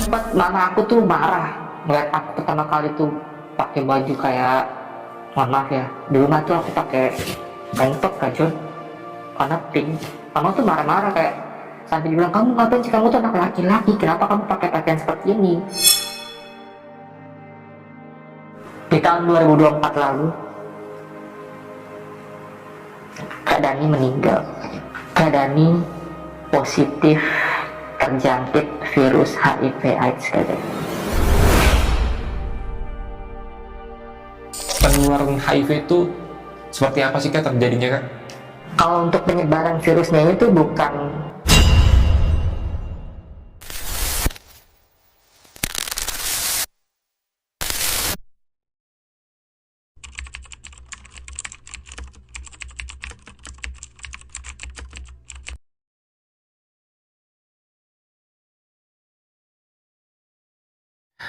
sempat mama aku tuh marah ngeliat aku pertama kali tuh pakai baju kayak, mohon maaf ya, di rumah tuh aku pakai tank top Kak Jon, warna pink. Mama tuh marah-marah kayak sampai bilang, kamu ngapain sih, kamu tuh anak laki-laki, kenapa kamu pakai pakaian seperti ini. Di tahun 2024 lalu Kak Dani meninggal. Kak Dani positif terjangkit virus HIV/AIDS. Penularan HIV itu seperti apa sih Kak terjadinya Kak? Kalau untuk penyebaran virusnya itu bukan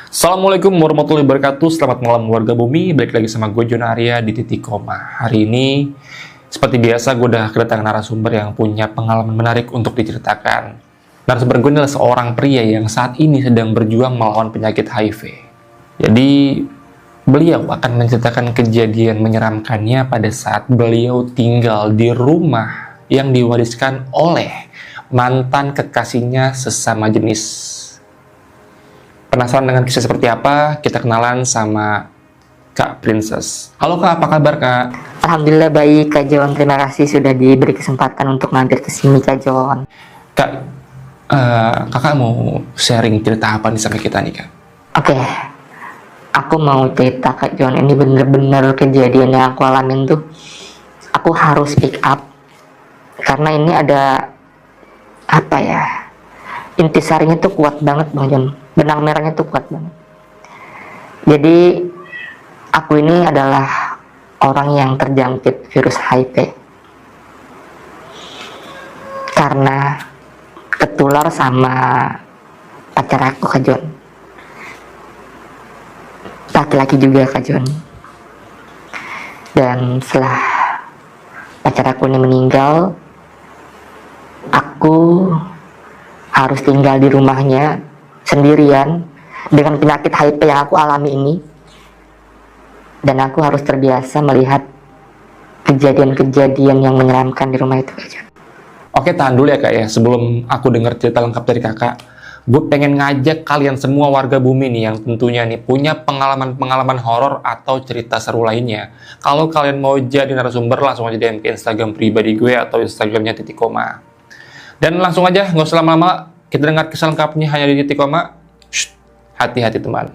Assalamualaikum warahmatullahi wabarakatuh. Selamat malam warga bumi. Balik lagi sama gue Jon Arya di Titik Koma. Hari ini seperti biasa gue udah kedatangan narasumber yang punya pengalaman menarik untuk diceritakan. Narasumber gue adalah seorang pria yang saat ini sedang berjuang melawan penyakit HIV. Jadi beliau akan menceritakan kejadian menyeramkannya pada saat beliau tinggal di rumah yang diwariskan oleh mantan kekasihnya sesama jenis. Penasaran dengan kisah seperti apa? Kita kenalan sama Kak Princess. Halo Kak, apa kabar Kak? Alhamdulillah baik Kak Jon, terima kasih sudah diberi kesempatan untuk mampir ke sini Kak Jon. Kak, kakak mau sharing cerita apa nih sama kita nih Kak? Oke, aku mau cerita Kak Jon, ini bener-bener kejadian yang aku alamin tuh. Aku harus pick up karena ini ada apa ya, intisarinya tuh kuat banget Bang Jon, benang merahnya tuh kuat banget. Jadi aku ini adalah orang yang terjangkit virus HIV karena ketular sama pacar aku Kak Jon, laki-laki juga Kak Jon. Dan setelah pacar aku ini meninggal, aku harus tinggal di rumahnya sendirian dengan penyakit HIV yang aku alami ini, dan aku harus terbiasa melihat kejadian-kejadian yang menyeramkan di rumah itu. Oke, tahan dulu ya Kak ya. Sebelum aku dengar cerita lengkap dari kakak, gue pengen ngajak kalian semua warga bumi nih yang tentunya nih punya pengalaman-pengalaman horor atau cerita seru lainnya. Kalau kalian mau jadi narasumber, langsung aja DM ke Instagram pribadi gue atau Instagramnya Titik Koma. Dan langsung aja, nggak usah lama-lama, kita dengar kisah lengkapnya hanya di Titik Koma. Shh, hati-hati teman.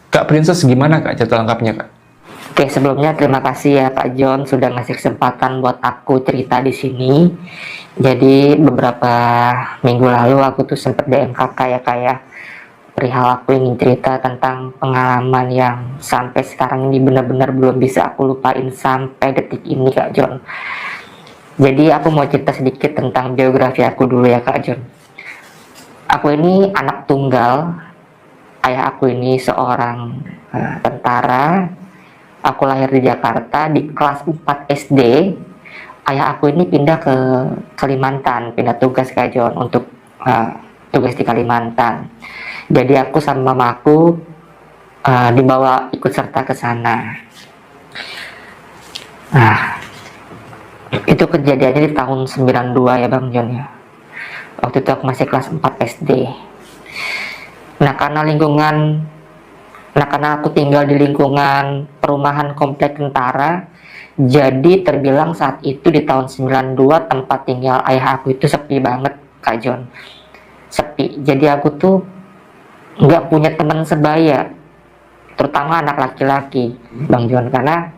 Kak Princess, gimana Kak cerita lengkapnya Kak? Oke, sebelumnya terima kasih ya Kak Jon sudah ngasih kesempatan buat aku cerita di sini. Jadi beberapa minggu lalu aku tuh sempat DM kakak ya Kak ya, perihal aku ingin cerita tentang pengalaman yang sampai sekarang ini benar-benar belum bisa aku lupain sampai detik ini Kak Jon. Jadi aku mau cerita sedikit tentang biografi aku dulu ya Kak Jon. Aku ini anak tunggal. Ayah aku ini seorang tentara. Aku lahir di Jakarta di kelas 4 SD. Ayah aku ini pindah ke Kalimantan, pindah tugas Kak Jon untuk tugas di Kalimantan. Jadi aku sama mamaku dibawa ikut serta ke sana. Nah, itu kejadiannya di tahun 92 ya Bang Jon ya. Waktu itu aku masih kelas 4 SD. Nah, karena aku tinggal di lingkungan perumahan komplek tentara, jadi terbilang saat itu di tahun 92 tempat tinggal ayah aku itu sepi banget Kak Jon. Sepi. Jadi aku tuh nggak punya teman sebaya, terutama anak laki-laki Bang Jon, karena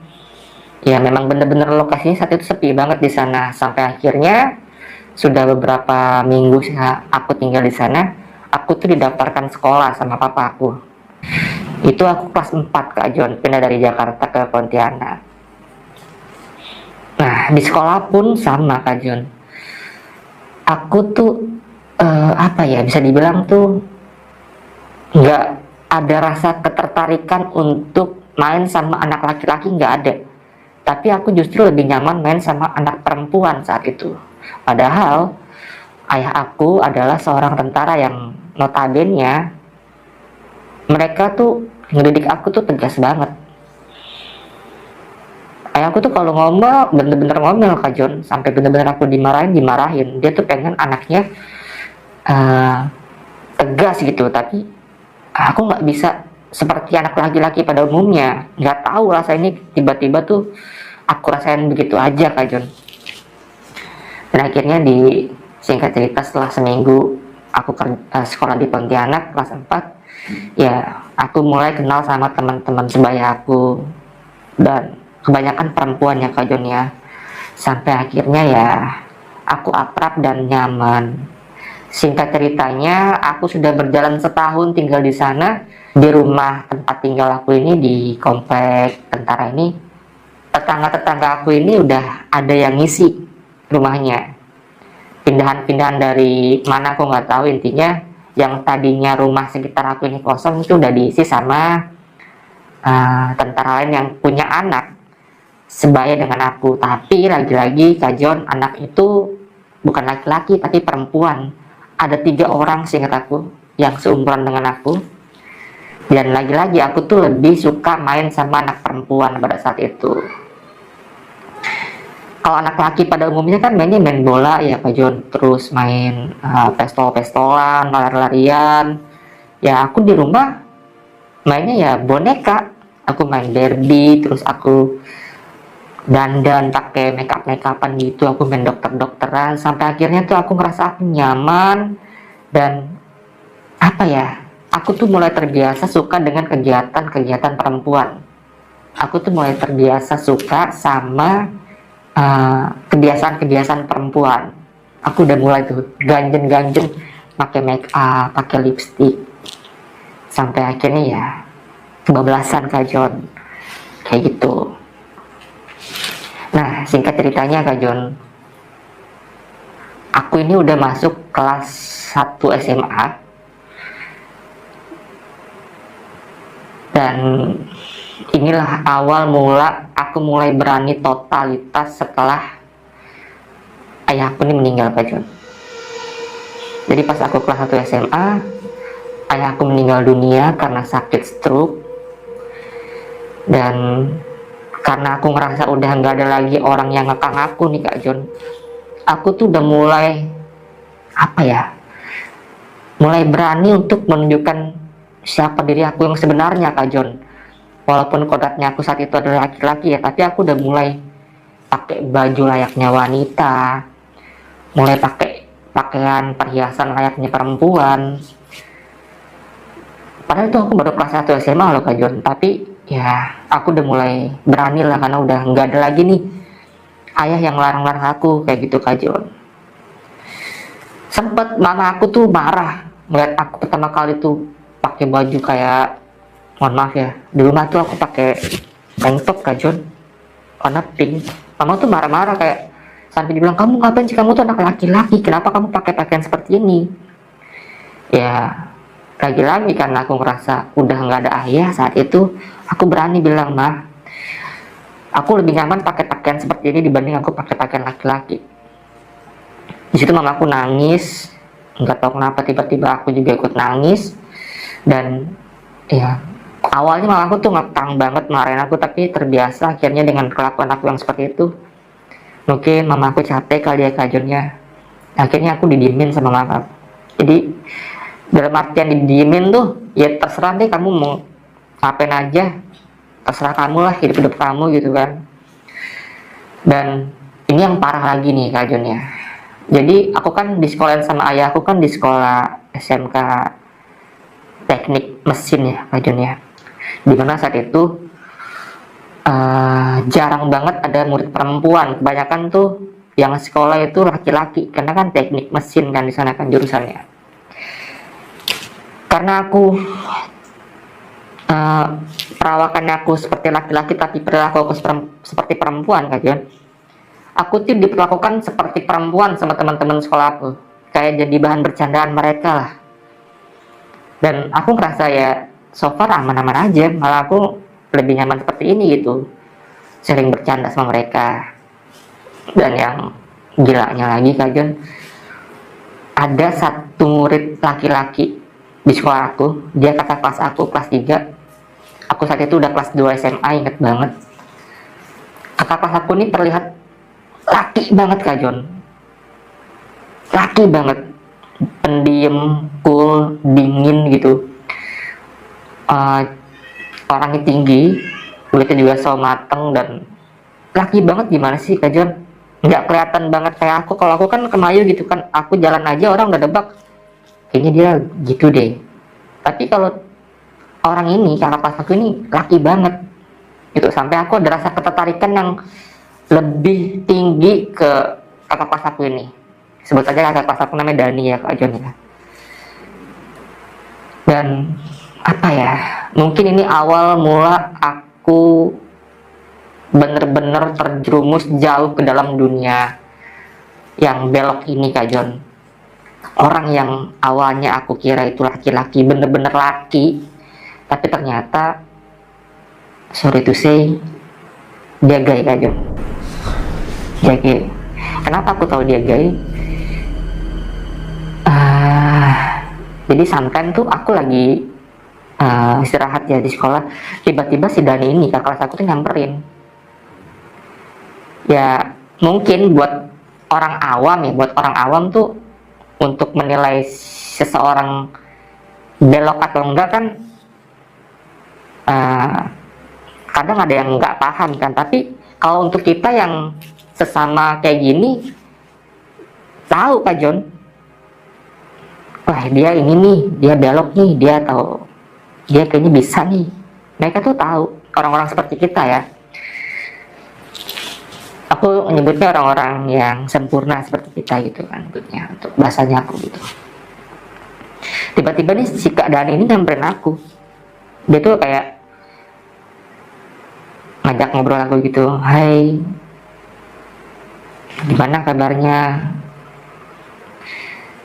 Ya memang bener-bener lokasinya saat itu sepi banget di sana, sampai akhirnya sudah beberapa minggu aku tinggal di sana, aku tuh didaftarkan sekolah sama papa aku. Itu aku kelas 4 Kak John, pindah dari Jakarta ke Pontianak. Nah di sekolah pun sama Kak John, aku tuh apa ya, bisa dibilang tuh nggak ada rasa ketertarikan untuk main sama anak laki-laki, nggak ada. Tapi aku justru lebih nyaman main sama anak perempuan saat itu. Padahal ayah aku adalah seorang tentara yang notabene mereka tuh ngedidik aku tuh tegas banget. Ayahku tuh kalau ngomel bener-bener ngomel Kak John, sampai bener-bener aku dimarahin. Dia tuh pengen anaknya tegas gitu, tapi aku nggak bisa seperti anak laki-laki pada umumnya. Nggak tahu rasa ini tiba-tiba tuh aku rasain begitu aja Kak John. Dan akhirnya di singkat cerita setelah seminggu aku sekolah di Pontianak kelas 4, ya aku mulai kenal sama teman-teman sebaya aku, dan kebanyakan perempuan ya Kak John ya. Sampai akhirnya ya aku akrab dan nyaman. Singkat ceritanya, aku sudah berjalan setahun tinggal di sana. Di rumah tempat tinggal aku ini, di komplek tentara ini, tetangga-tetangga aku ini udah ada yang ngisi rumahnya. Pindahan-pindahan dari mana aku nggak tahu, intinya yang tadinya rumah sekitar aku ini kosong itu udah diisi sama tentara lain yang punya anak sebaya dengan aku. Tapi lagi-lagi Kak John, anak itu bukan laki-laki tapi perempuan. Ada 3 orang seingat aku yang seumuran dengan aku. Dan lagi-lagi aku tuh lebih suka main sama anak perempuan pada saat itu. Kalau anak laki pada umumnya kan mainnya main bola ya Kak John, terus main pestol-pestolan, lari-larian. Ya aku di rumah mainnya ya boneka. Aku main Barbie, terus aku dandan pakai makeup-makeupan gitu, aku main dokter-dokteran, sampai akhirnya tuh aku ngerasa aku nyaman. Dan apa ya, aku tuh mulai terbiasa suka dengan kegiatan-kegiatan perempuan. Aku tuh mulai terbiasa suka sama kebiasaan-kebiasaan perempuan. Aku udah mulai tuh ganjen-ganjen pakai make up, pakai lipstick, sampai akhirnya ya kebablasan Kak John kayak gitu. Nah singkat ceritanya Kak John, aku ini udah masuk kelas 1 SMA, dan inilah awal mula aku mulai berani totalitas setelah ayahku ini meninggal Kak John. Jadi pas aku kelas 1 SMA, ayahku meninggal dunia karena sakit stroke. Dan karena aku ngerasa udah nggak ada lagi orang yang ngekang aku nih Kak John, aku tuh udah mulai apa ya, mulai berani untuk menunjukkan siapa diri aku yang sebenarnya Kak John. Walaupun kodratnya aku saat itu adalah laki-laki ya, tapi aku udah mulai pakai baju layaknya wanita, mulai pakai pakaian perhiasan layaknya perempuan. Padahal itu aku baru kelas 1 SMA loh Kak John, tapi ya aku udah mulai berani lah, karena udah nggak ada lagi nih ayah yang larang-larang aku kayak gitu Kak John. Sempet mama aku tuh marah melihat aku pertama kali tuh pakai baju kayak, mohon maaf ya, di rumah tuh aku pakai tank top Kak John warna pink. Mama tuh marah-marah, kayak sampai dibilang, kamu ngapain sih, kamu tuh anak laki-laki, kenapa kamu pakai pakaian seperti ini. Ya lagi-lagi karena aku ngerasa udah nggak ada ayah saat itu, aku berani bilang, mah aku lebih nyaman pakai pakaian seperti ini dibanding aku pakai pakaian laki-laki. Di situ mama aku nangis, nggak tahu kenapa tiba-tiba aku juga ikut nangis. Dan ya awalnya mama aku tuh ngekang banget marahin aku, tapi terbiasa akhirnya dengan kelakuan aku yang seperti itu. Mungkin mama aku capek kali ya Kak John ya, akhirnya aku didiemin sama mama. Jadi dalam artian didiemin tuh ya terserah deh, kamu mau ngapain aja, terserah kamu lah, hidup kamu gitu kan. Dan ini yang parah lagi nih Kak John ya, jadi aku kan di sekolah sama ayah aku kan di sekolah SMK teknik mesin ya Kak John ya, dimana saat itu jarang banget ada murid perempuan. Kebanyakan tuh yang sekolah itu laki-laki, karena kan teknik mesin kan di sana kan jurusannya. Karena aku perawakannya aku seperti laki-laki tapi perilaku aku seperti perempuan kan Jon. Aku tuh diperlakukan seperti perempuan sama teman-teman sekolah aku, kayak jadi bahan bercandaan mereka lah. Dan aku ngerasa ya so far aman-aman aja, malah aku lebih nyaman seperti ini gitu, sering bercanda sama mereka. Dan yang gilanya lagi Kak Jon, ada satu murid laki-laki di sekolah aku, dia kakak kelas aku, kelas 3. Aku saat itu udah kelas 2 SMA, inget banget. Kakak kelas aku ini terlihat laki banget Kak Jon. Laki banget. Pendiam, cool, dingin gitu. Orangnya tinggi, kulitnya juga sawo mateng, dan laki banget. Gimana sih Kak Jon? Nggak kelihatan banget kayak aku. Kalau aku kan kemayu gitu kan, aku jalan aja orang udah debak, kayaknya dia gitu deh. Tapi kalau orang ini, kakak kelas aku ini laki banget gitu, sampai aku ada rasa ketertarikan yang lebih tinggi ke kakak kelas aku ini. Sebut saja kakak kelas aku namanya Dani ya Kak Jon ya. Dan apa ya, mungkin ini awal mula aku bener-bener terjerumus jauh ke dalam dunia yang belok ini Kak Jon. Orang yang awalnya aku kira itu laki-laki, bener-bener laki, tapi ternyata sorry to say dia gay Kak Jon. Dia gay. Kenapa aku tahu dia gay? Jadi sometimes tuh aku lagi istirahat ya di sekolah, tiba-tiba si Dani ini kakak kelas aku tuh nyamperin. Ya mungkin buat orang awam tuh untuk menilai seseorang belok atau enggak kan kadang ada yang nggak paham kan. Tapi kalau untuk kita yang sesama kayak gini, tahu Kak Jon, wah dia ini nih, dia belok nih, dia tahu, dia kayaknya bisa nih. Mereka tuh tahu, orang-orang seperti kita ya. Aku menyebutnya orang-orang yang sempurna seperti kita gitu kan, untuk bahasanya aku gitu. Tiba-tiba nih si Kak Dani ini nyamperin aku. Dia tuh kayak ngajak ngobrol aku gitu, hai, gimana kabarnya?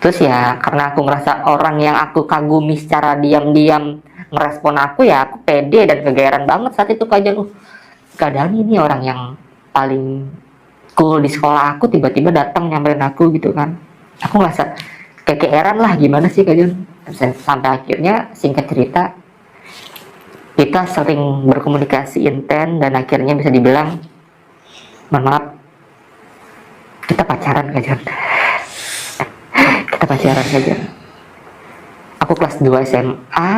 Terus ya karena aku ngerasa orang yang aku kagumi secara diam-diam ngerespon aku, ya aku pede dan kegeeran banget saat itu Kak Jon. Kak Dani ini orang yang paling cool di sekolah aku, tiba-tiba datang nyamperin aku gitu kan. Aku ngerasa kegeeran lah, gimana sih Kak Jon. Sampai akhirnya singkat cerita kita sering berkomunikasi intens, dan akhirnya bisa dibilang, mohon maaf, kita pacaran Kak Jon. Kita pacaran Kak Jon. Aku kelas 2 SMA,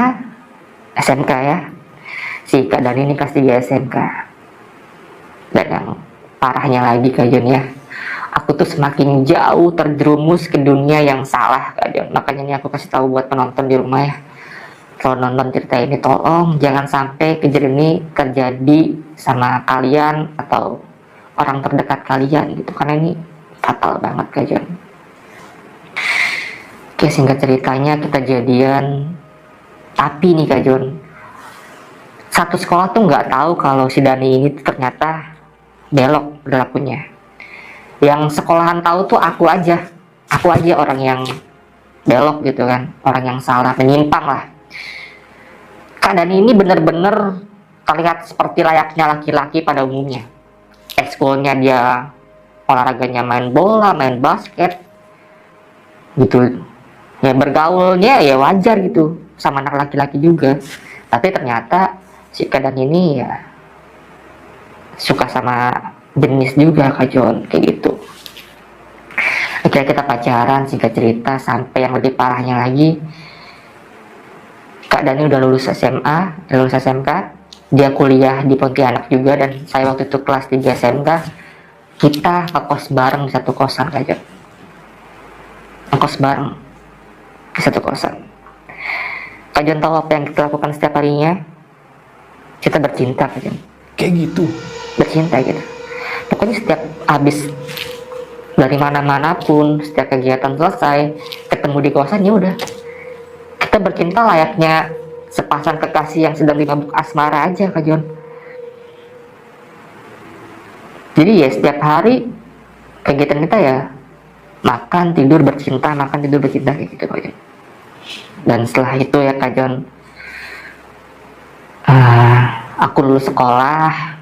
SMK ya. Si Kak Dani ini kelas 3 SMK. Dan yang parahnya lagi Kak Jon ya, aku tuh semakin jauh terjerumus ke dunia yang salah Kak Jon. Makanya ini aku kasih tahu buat penonton di rumah ya, kalau nonton cerita ini tolong jangan sampai kejadian ini terjadi sama kalian atau orang terdekat kalian gitu, karena ini fatal banget Kak Jon. Oke, singkat ceritanya kita jadian. Tapi nih Kak Jon, satu sekolah tuh nggak tahu kalau si Dani ini ternyata belok perilakunya. Yang sekolahan tahu tuh aku aja orang yang belok gitu kan, orang yang salah, menyimpang lah. Kak Dani ini bener-bener terlihat seperti layaknya laki-laki pada umumnya. Ekskulnya dia olahraganya main bola, main basket gitu ya, bergaulnya ya wajar gitu sama anak laki-laki juga. Tapi ternyata si Kak Dani ini ya suka sama jenis juga Kak Jon, kayak gitu. Akhirnya kita pacaran, singkat cerita, sampai yang lebih parahnya lagi, Kak Dani udah lulus SMA, lulus SMK, dia kuliah di Pontianak juga, dan saya waktu itu kelas 3 SMK. Kita ngekos bareng di satu kosan Kak Jon. Ngekos bareng di satu kosan. Kak Jon tahu apa yang kita lakukan setiap harinya? Kita bercinta Kak Jon. Kayak gitu. bercinta gitu. Pokoknya setiap habis dari mana-mana pun, setiap kegiatan selesai, ketemu di kosan, ya udah kita bercinta layaknya sepasang kekasih yang sedang dimabuk asmara aja, Kak Jon. Jadi ya setiap hari kegiatan kita ya makan tidur bercinta, makan tidur bercinta, kayak gitu, Kak Jon. Dan setelah itu ya, Kak Jon, aku lulus sekolah,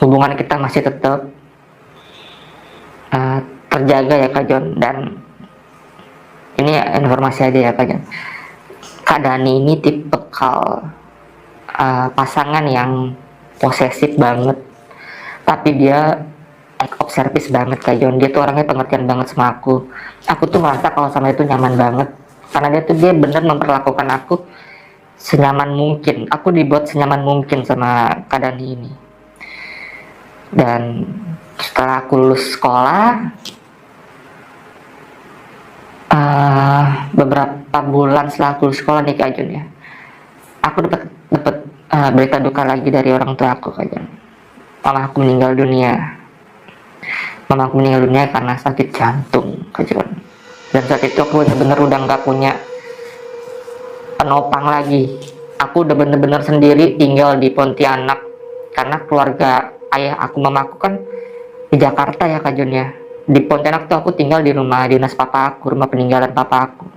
hubungan kita masih tetap terjaga ya, Kak Jon. Dan ini ya, informasi aja ya, Kak Jon, Kak Dani ini tipikal pasangan yang posesif banget, tapi dia act of service banget, Kak Jon. Dia tuh orangnya pengertian banget sama aku. Aku tuh merasa kalau sama itu nyaman banget, karena dia bener memperlakukan aku senyaman mungkin. Aku dibuat senyaman mungkin sama Kak Dani ini. Dan setelah aku lulus sekolah, beberapa bulan setelah aku lulus sekolah nih, Kak Jon ya, aku dapat berita duka lagi dari orang tua aku, Kak Jon. Mama aku meninggal dunia. Mama aku meninggal dunia karena sakit jantung, Kak Jon. Dan saat itu aku bener-bener udah nggak punya penopang lagi. Aku udah bener-bener sendiri tinggal di Pontianak, karena keluarga ayah aku, mama aku kan di Jakarta ya, Kak Jon ya. Di Pontianak tuh aku tinggal di rumah dinas papa aku, rumah peninggalan papa aku.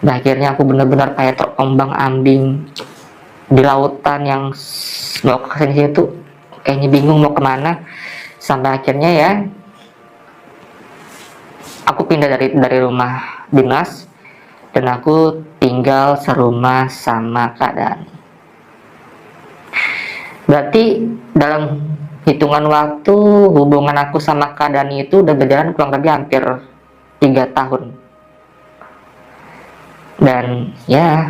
Nah akhirnya aku benar-benar kayak terombang ambing di lautan yang mau ke sini tuh kayaknya bingung mau kemana. Sampai akhirnya ya aku pindah dari rumah dinas dan aku tinggal serumah sama Kak Dani. Berarti dalam hitungan waktu hubungan aku sama Kak Dani itu udah berjalan kurang lebih hampir 3 tahun. Dan ya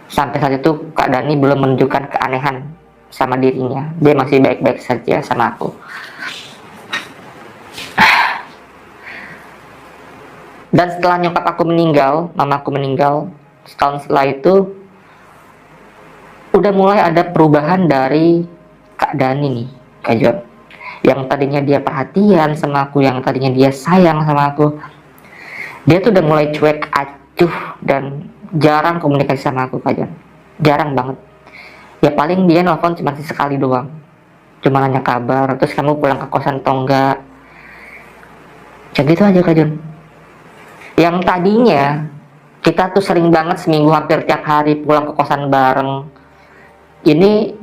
sampai saat itu Kak Dani belum menunjukkan keanehan sama dirinya. Dia masih baik-baik saja sama aku. Dan setelah nyokap aku meninggal, mamaku meninggal, setahun setelah itu udah mulai ada perubahan dari Kak Dani nih, Kak Jon. Yang tadinya dia perhatian sama aku, yang tadinya dia sayang sama aku, dia tuh udah mulai cuek acuh dan jarang komunikasi sama aku, Kak Jon. Jarang banget. Ya paling dia nelfon cuma sekali doang, cuma nanya kabar, terus kamu pulang ke kosan atau enggak, kayak gitu aja, Kak Jon. Yang tadinya kita tuh sering banget seminggu hampir tiap hari pulang ke kosan bareng, ini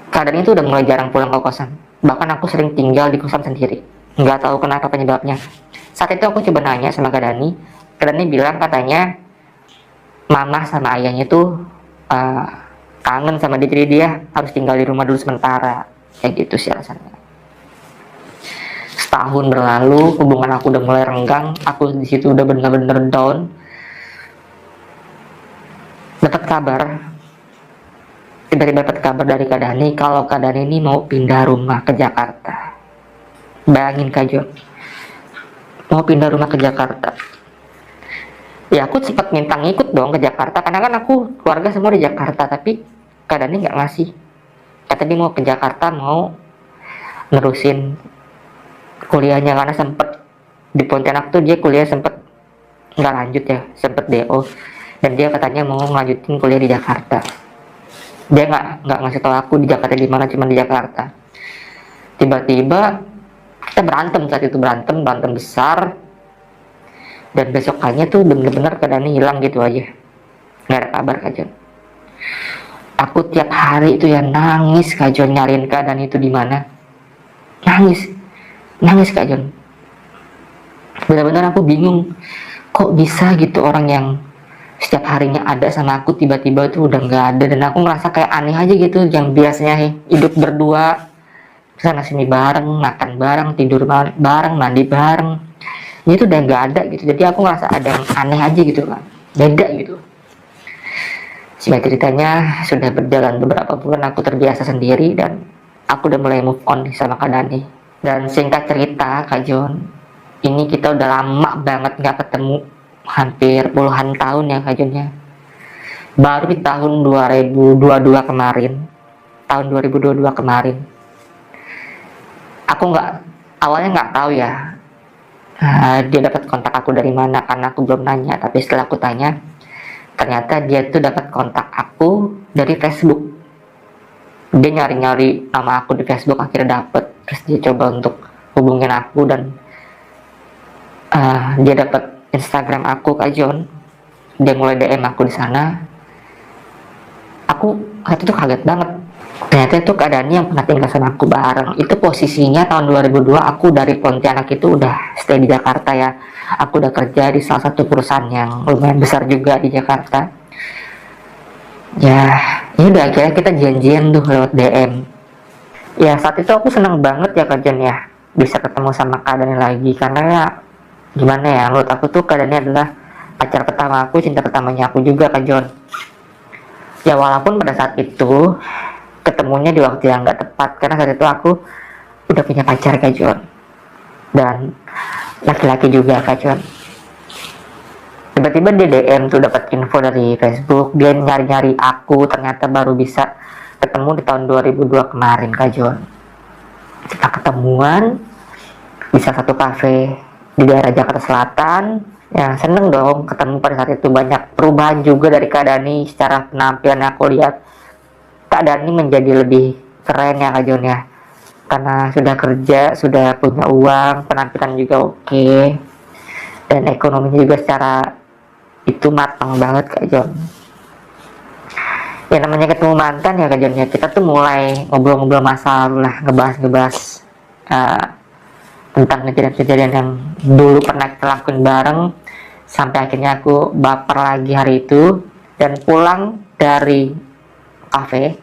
keadaan itu udah mulai jarang pulang ke kosan. Bahkan aku sering tinggal di kosan sendiri, nggak tahu kenapa penyebabnya. Saat itu aku coba nanya sama Kak Dani. Kak Dani bilang katanya mama sama ayahnya tuh kangen sama dia, jadi dia harus tinggal di rumah dulu sementara, kayak gitu sih alasannya. Setahun berlalu, hubungan aku udah mulai renggang. Aku di situ udah bener-bener down. Dapat kabar, tiba-tiba dapat kabar dari Kak Dani kalau Kak Dani ini mau pindah rumah ke Jakarta. Bayangin, Kak Jon, mau pindah rumah ke Jakarta. Ya aku sempat minta ngikut dong ke Jakarta, karena kan aku keluarga semua di Jakarta, tapi Kak Dani nggak ngasih. Kata dia mau ke Jakarta, mau nerusin kuliahnya, karena sempet di Pontianak tuh dia kuliah sempet nggak lanjut ya, sempet DO, dan dia katanya mau ngelanjutin kuliah di Jakarta. Dia nggak ngasih tahu aku di Jakarta di mana, cuma di Jakarta. Tiba-tiba kita berantem, saat itu berantem besar, dan besokannya tuh bener-bener keadaannya hilang gitu aja, nggak ada kabar, Kak Jon. Aku tiap hari itu ya nangis, Kak Jon, nyariin keadaan itu di mana. Nangis, Kak Jon. Benar-benar aku bingung, kok bisa gitu orang yang setiap harinya ada sama aku tiba-tiba tuh udah nggak ada. Dan aku ngerasa kayak aneh aja gitu, yang biasanya hidup berdua, sana sini bareng, makan bareng, tidur bareng, mandi bareng, ini tuh udah nggak ada gitu. Jadi aku ngerasa ada yang aneh aja gitu kan, beda gitu. Singkat ceritanya, sudah berjalan beberapa bulan aku terbiasa sendiri dan aku udah mulai move on sama Kak Dani. Dan singkat cerita, Kak Jon, ini kita udah lama banget nggak ketemu, hampir puluhan tahun ya, Kak Jon ya. Baru di tahun 2022 kemarin, tahun 2022 kemarin. Aku awalnya nggak tahu ya dia dapat kontak aku dari mana, karena aku belum nanya. Tapi setelah aku tanya, ternyata dia tuh dapat kontak aku dari Facebook. Dia nyari-nyari nama aku di Facebook, akhirnya dapet. Terus dia coba untuk hubungin aku, dan dia dapat Instagram aku, Kak John. Dia mulai DM aku di sana. Aku waktu itu kaget banget. Ternyata itu keadaannya yang pernah tinggal sama aku bareng. Itu posisinya tahun 2002 aku dari Pontianak itu udah stay di Jakarta ya. Aku udah kerja di salah satu perusahaan yang lumayan besar juga di Jakarta. Ya udah, akhirnya kita janjian tuh lewat DM. Ya saat itu aku senang banget ya, Kak John ya, bisa ketemu sama Kak Dani lagi. Karena ya gimana ya, menurut aku tuh Kak Dani adalah pacar pertama aku, cinta pertamanya aku juga, Kak John. Ya walaupun pada saat itu ketemunya di waktu yang gak tepat, karena saat itu aku udah punya pacar, Kak John, dan laki-laki juga, Kak John. Tiba-tiba dia DM tuh, dapat info dari Facebook, dia nyari-nyari aku, ternyata baru bisa ketemu di tahun 2002 kemarin, Kak John. Kita ketemuan bisa satu kafe di daerah Jakarta Selatan. Ya seneng dong ketemu pada saat itu. Banyak perubahan juga dari Kak Dani secara penampilan. Aku lihat Kak Dani menjadi lebih keren ya, Kak John ya, karena sudah kerja, sudah punya uang, penampilan juga oke, dan ekonominya juga secara itu matang banget, Kak John. Ya namanya ketemu mantan ya, Kak John ya, kita tuh mulai ngobrol-ngobrol masa lalu lah, ngebahas tentang kejadian-kejadian yang dulu pernah kita lakuin bareng. Sampai akhirnya aku baper lagi hari itu, dan pulang dari kafe,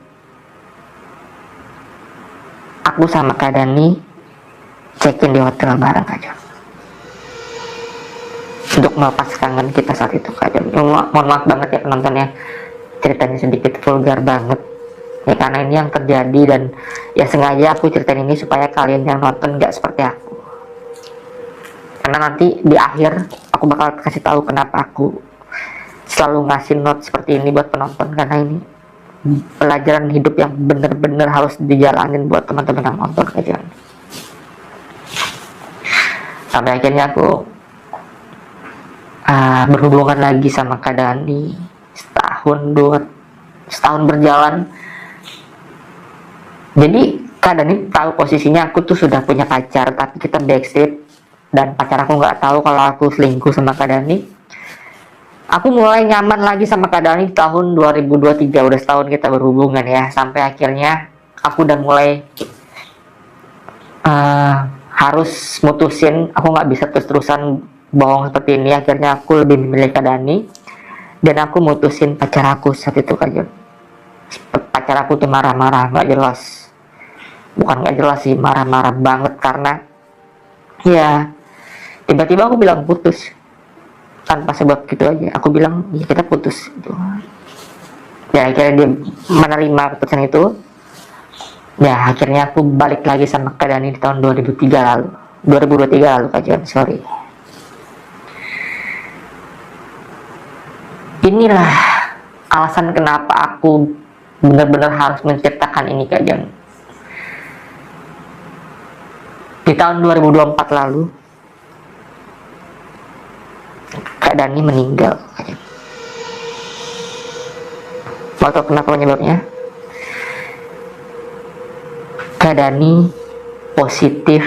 aku sama Kak Dani check-in di hotel bareng, Kak John, untuk melepas kangen kita saat itu, Kak John. Mohon maaf banget ya penontonnya, ceritanya sedikit vulgar banget ya, karena ini yang terjadi, dan ya sengaja aku ceritain ini supaya kalian yang nonton gak seperti aku. Karena nanti di akhir aku bakal kasih tahu kenapa aku selalu ngasih note seperti ini buat penonton, karena ini pelajaran hidup yang bener-bener harus dijalanin buat teman-teman yang nonton, Kak John. Sampai akhirnya aku berhubungan lagi sama Kak Dani setahun berjalan. Jadi Kak Dani tahu posisinya aku tuh sudah punya pacar, tapi kita backstreet, dan pacar aku nggak tahu kalau aku selingkuh sama Kak Dani. Aku mulai nyaman lagi sama Kak Dani di tahun 2023, udah setahun kita berhubungan ya. Sampai akhirnya aku udah mulai harus mutusin, aku nggak bisa terus-terusan bohong seperti ini. Akhirnya aku lebih memilih Kak Dani, dan aku mutusin pacar aku saat itu, Kak John. Pacar aku tuh marah-marah, nggak jelas, bukan nggak jelas sih, marah-marah banget, karena ya tiba-tiba aku bilang putus tanpa sebab gitu aja. Aku bilang ya kita putus gitu. Ya akhirnya dia menerima keputusan itu. Ya akhirnya aku balik lagi sama Kak Dani di tahun 2023 lalu, Kak John, sorry. Inilah alasan kenapa aku benar-benar harus menceritakan ini, Kak John. Di tahun 2024 lalu Kak Dani meninggal. Mau tahu kenapa penyebabnya? Kak Dani positif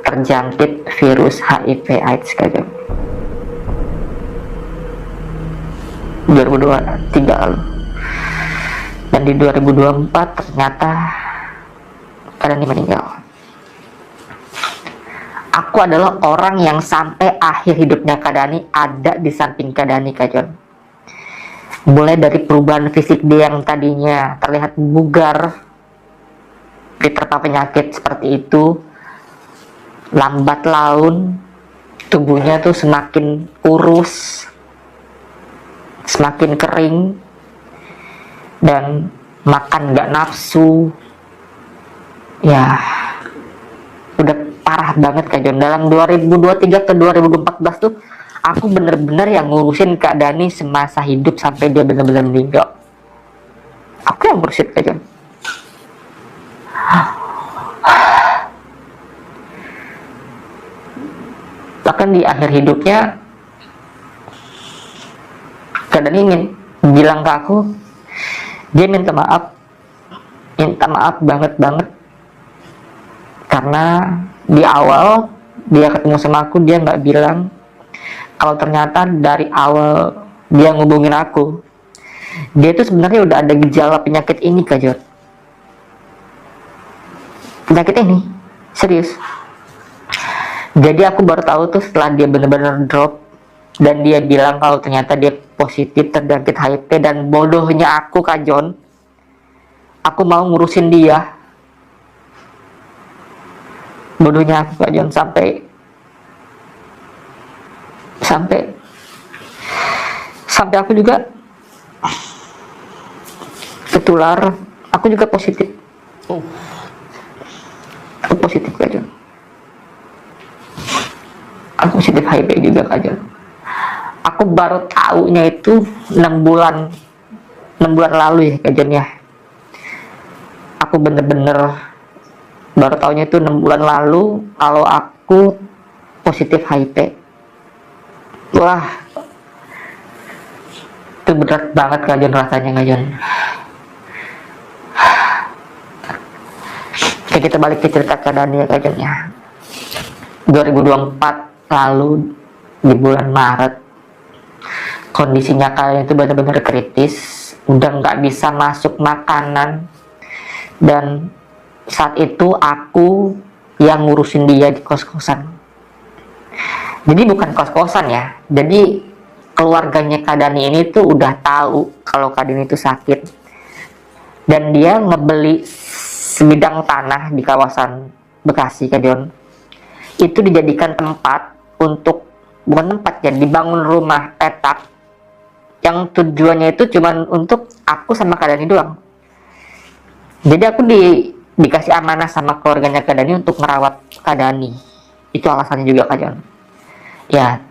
terjangkit virus HIV/AIDS, Kak John. 2023 lalu. Dan di 2024 ternyata Kak Dani meninggal. Aku adalah orang yang sampai akhir hidupnya Kak Dani ada di samping Kak Dani, Kak John. Mulai dari perubahan fisik dia yang tadinya terlihat bugar, diterpa penyakit seperti itu, lambat laun tubuhnya tuh semakin kurus, semakin kering, dan makan gak nafsu. Ya udah parah banget, Kak John. Dalam 2023 ke 2014 tuh aku bener-bener yang ngurusin Kak Dani semasa hidup sampai dia bener-bener meninggal. Aku yang ngurusin, Kak John. Bahkan di akhir hidupnya kadang ingin bilang ke aku, dia minta maaf banget karena di awal dia ketemu sama aku, dia nggak bilang kalau ternyata dari awal dia ngubungin aku, dia tuh sebenarnya udah ada gejala penyakit ini, Kak Jod. Penyakit ini serius. Jadi aku baru tahu tuh setelah dia bener-bener drop dan dia bilang kalau ternyata dia positif terjangkit HIV. Dan bodohnya aku, Kak Jon, aku mau ngurusin dia. Bodohnya aku, Kak Jon, sampai aku juga ketular. Aku juga positif. Aku positif, Kak Jon. Aku positif HIV juga, Kak Jon. Aku baru taunya itu 6 bulan lalu ya, Kak Jon ya. Aku bener-bener baru taunya itu 6 bulan lalu kalau aku positif HIV. Wah, itu berat banget, Kak Jon, rasanya, Kak Jon. Oke, kita balik ke cerita keadaan ya, Kak Jon ya. 2024 lalu di bulan Maret, kondisinya kalian itu benar-benar kritis, udah nggak bisa masuk makanan. Dan saat itu aku yang ngurusin dia di kos-kosan. Jadi bukan kos-kosan ya, jadi keluarganya Kak Dani ini tuh udah tahu kalau Kak Dani itu sakit, dan dia ngebeli sebidang tanah di kawasan Bekasi, Kak Dion. Itu dijadikan tempat untuk, bukan tempat ya, dibangun rumah petak yang tujuannya itu cuman untuk aku sama Kak Dani doang. Jadi aku dikasih amanah sama keluarganya Kak Dani untuk merawat Kak Dani. Itu alasannya juga, Kak Jon. Ya,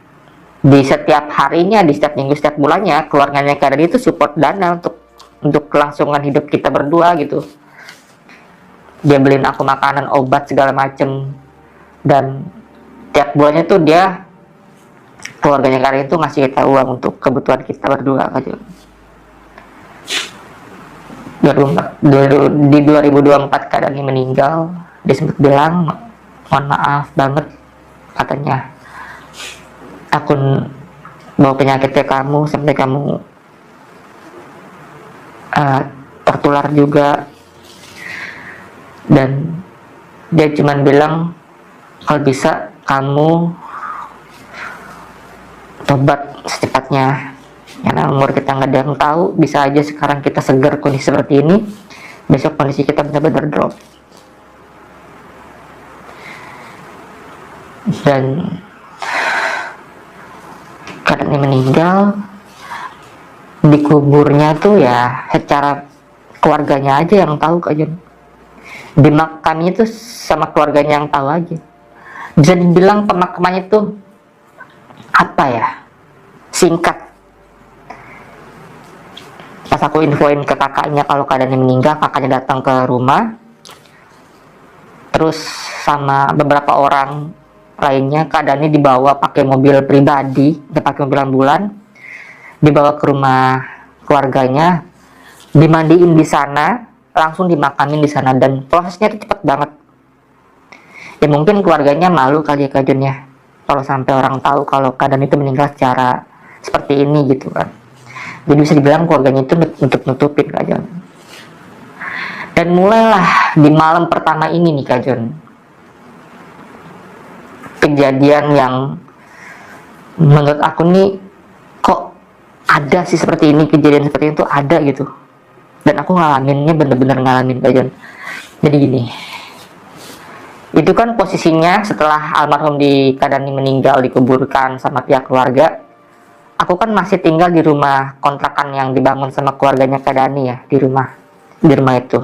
di setiap harinya, di setiap minggu, setiap bulannya, keluarganya Kak Dani itu support dana untuk kelangsungan hidup kita berdua gitu. Dia beliin aku makanan, obat, segala macem. Dan tiap bulannya tuh dia, keluarganya Kak Dani itu ngasih kita uang untuk kebutuhan kita berdua, Kak Jon. Di 2024 Kak Dani meninggal. Dia sempat bilang, mohon maaf banget, katanya, aku bawa penyakit ke kamu sampai kamu tertular juga. Dan dia cuma bilang kalau bisa kamu tobat secepatnya, karena umur kita nggak ada yang tahu, bisa aja sekarang kita segar kondisi seperti ini, besok kondisi kita benar-benar drop. Dan karena meninggal, dikuburnya tuh ya secara keluarganya aja yang tahu, Kak Jon. Di makamnya itu sama keluarganya yang tahu aja. Bisa dibilang pemakamannya itu apa ya, singkat. Pas aku infoin ke kakaknya kalau keadaannya meninggal, kakaknya datang ke rumah, terus sama beberapa orang lainnya. Keadaannya dibawa pakai mobil pribadi, dia pakai mobil ambulan, dibawa ke rumah keluarganya, dimandiin di sana, langsung dimakamin di sana. Dan prosesnya itu cepat banget. Ya mungkin keluarganya malu kali ya, Kak Jon ya, kalau sampai orang tahu kalau keadaan itu meninggal secara seperti ini gitu kan. Jadi bisa dibilang keluarganya itu nutup-nutupin, Kak Jon. Dan mulailah di malam pertama ini nih, Kak Jon, kejadian yang menurut aku nih, kok ada sih seperti ini, kejadian seperti itu ada gitu. Dan aku ngalaminnya, bener-bener ngalamin, Kak Jon. Jadi gini, itu kan posisinya setelah almarhum Kak Dani meninggal, dikuburkan sama pihak keluarga, aku kan masih tinggal di rumah kontrakan yang dibangun sama keluarganya Kak Dani ya, di rumah itu.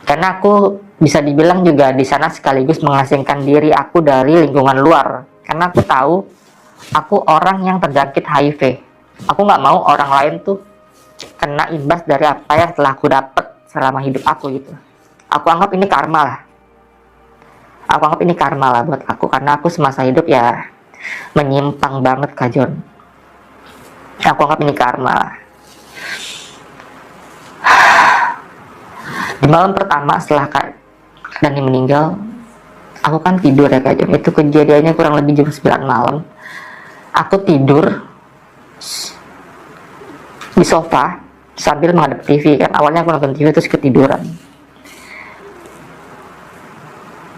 Karena aku bisa dibilang juga di sana sekaligus mengasingkan diri aku dari lingkungan luar, karena aku tahu aku orang yang terjangkit HIV. Aku nggak mau orang lain tuh kena imbas dari apa yang telah aku dapat selama hidup aku gitu. aku anggap ini karma lah. Aku anggap ini karma lah buat aku, karena aku semasa hidup ya menyimpang banget Kak Jon. Aku anggap ini karma lah. Di malam pertama setelah Kak Dani meninggal, aku kan tidur ya Kak Jon. Itu kejadiannya kurang lebih jam 9 malam. Aku tidur di sofa sambil menghadap TV kan. Awalnya aku nonton TV terus ketiduran.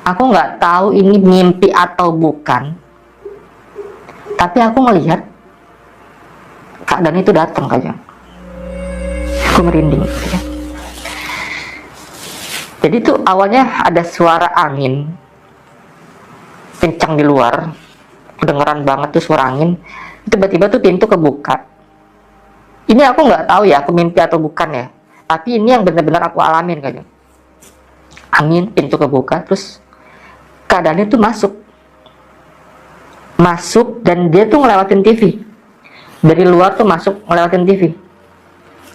Aku nggak tahu ini mimpi atau bukan, tapi aku melihat Kak Dani itu datang Kak Jon. Aku merinding gitu ya. Jadi tuh awalnya ada suara angin kencang di luar, kedengeran banget tuh suara angin. Tiba-tiba tuh pintu kebuka. Ini aku nggak tahu ya, aku mimpi atau bukan ya. Tapi ini yang benar-benar aku alamin Kak Jon. Angin, pintu kebuka, terus Kak Dani tuh masuk dan dia tuh ngelewatin TV. Dari luar tuh masuk ngelewatin TV.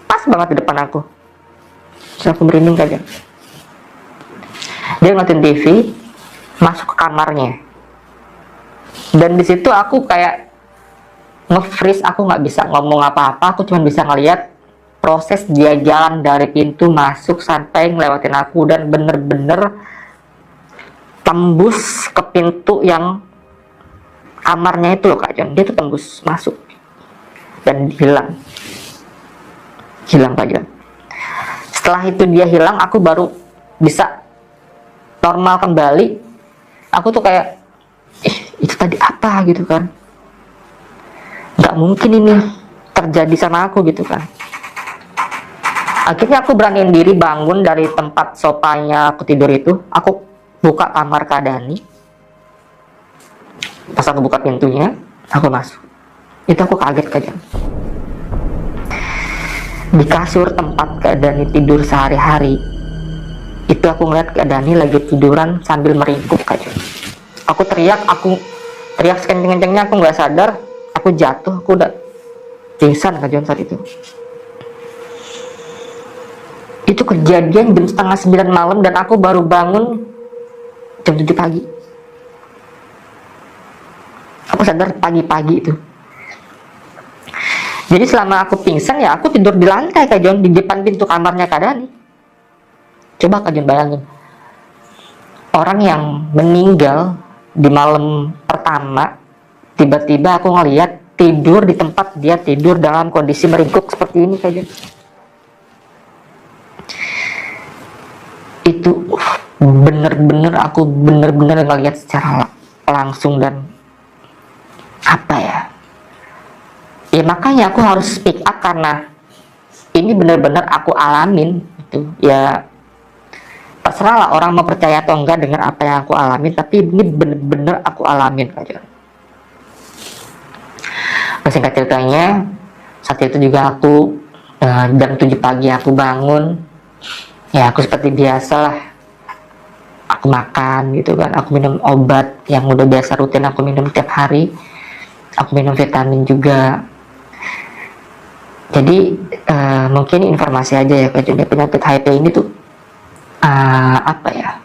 Pas banget di depan aku. Terus aku merinding Kak Jon. Dia ngeliatin TV, masuk ke kamarnya. Dan di situ aku kayak nge-freeze, aku nggak bisa ngomong apa-apa, aku cuma bisa ngeliat proses dia jalan dari pintu masuk sampai ngelewatin aku, dan bener-bener tembus ke pintu yang kamarnya itu loh Kak Jon. Dia tuh tembus masuk dan hilang Kak Jon. Setelah itu dia hilang, aku baru bisa normal kembali. Aku tuh kayak itu tadi apa gitu kan, nggak mungkin ini terjadi sama aku gitu kan. Akhirnya aku beraniin diri bangun dari tempat sofanya aku tidur itu. Aku buka kamar Kak Dani. Pas aku buka pintunya, aku masuk. Itu aku kaget Kak Jon. Di kasur tempat Kak Dani tidur sehari-hari, itu aku ngeliat Kak Dani lagi tiduran sambil meringkuk Kak Jon. Aku teriak sekenceng-kencengnya, aku nggak sadar, aku jatuh, aku udah pingsan Kak Jon saat itu. Itu kejadian jam setengah 9 malam dan aku baru bangun jam 7 pagi. Aku sadar pagi-pagi itu. Jadi selama aku pingsan ya aku tidur di lantai Kak Jon, di depan pintu kamarnya Kak Dani. Coba Kak Jon bayangin, orang yang meninggal di malam pertama, tiba-tiba aku ngeliat tidur di tempat dia tidur dalam kondisi meringkuk seperti ini Kak Jon. Itu bener-bener aku bener-bener ngeliat secara langsung, dan apa ya, ya makanya aku harus speak up karena ini bener-bener aku alamin gitu ya. Terserah lah orang mau percaya atau enggak dengan apa yang aku alamin, tapi ini bener-bener aku alamin Kak Jon. Singkat ceritanya, saat itu juga aku jam 7 pagi aku bangun. Ya aku seperti biasa lah, aku makan gitu kan, aku minum obat yang udah biasa rutin aku minum tiap hari, aku minum vitamin juga. Jadi mungkin informasi aja ya Kak Jon, penyakit HIV ini tuh apa ya,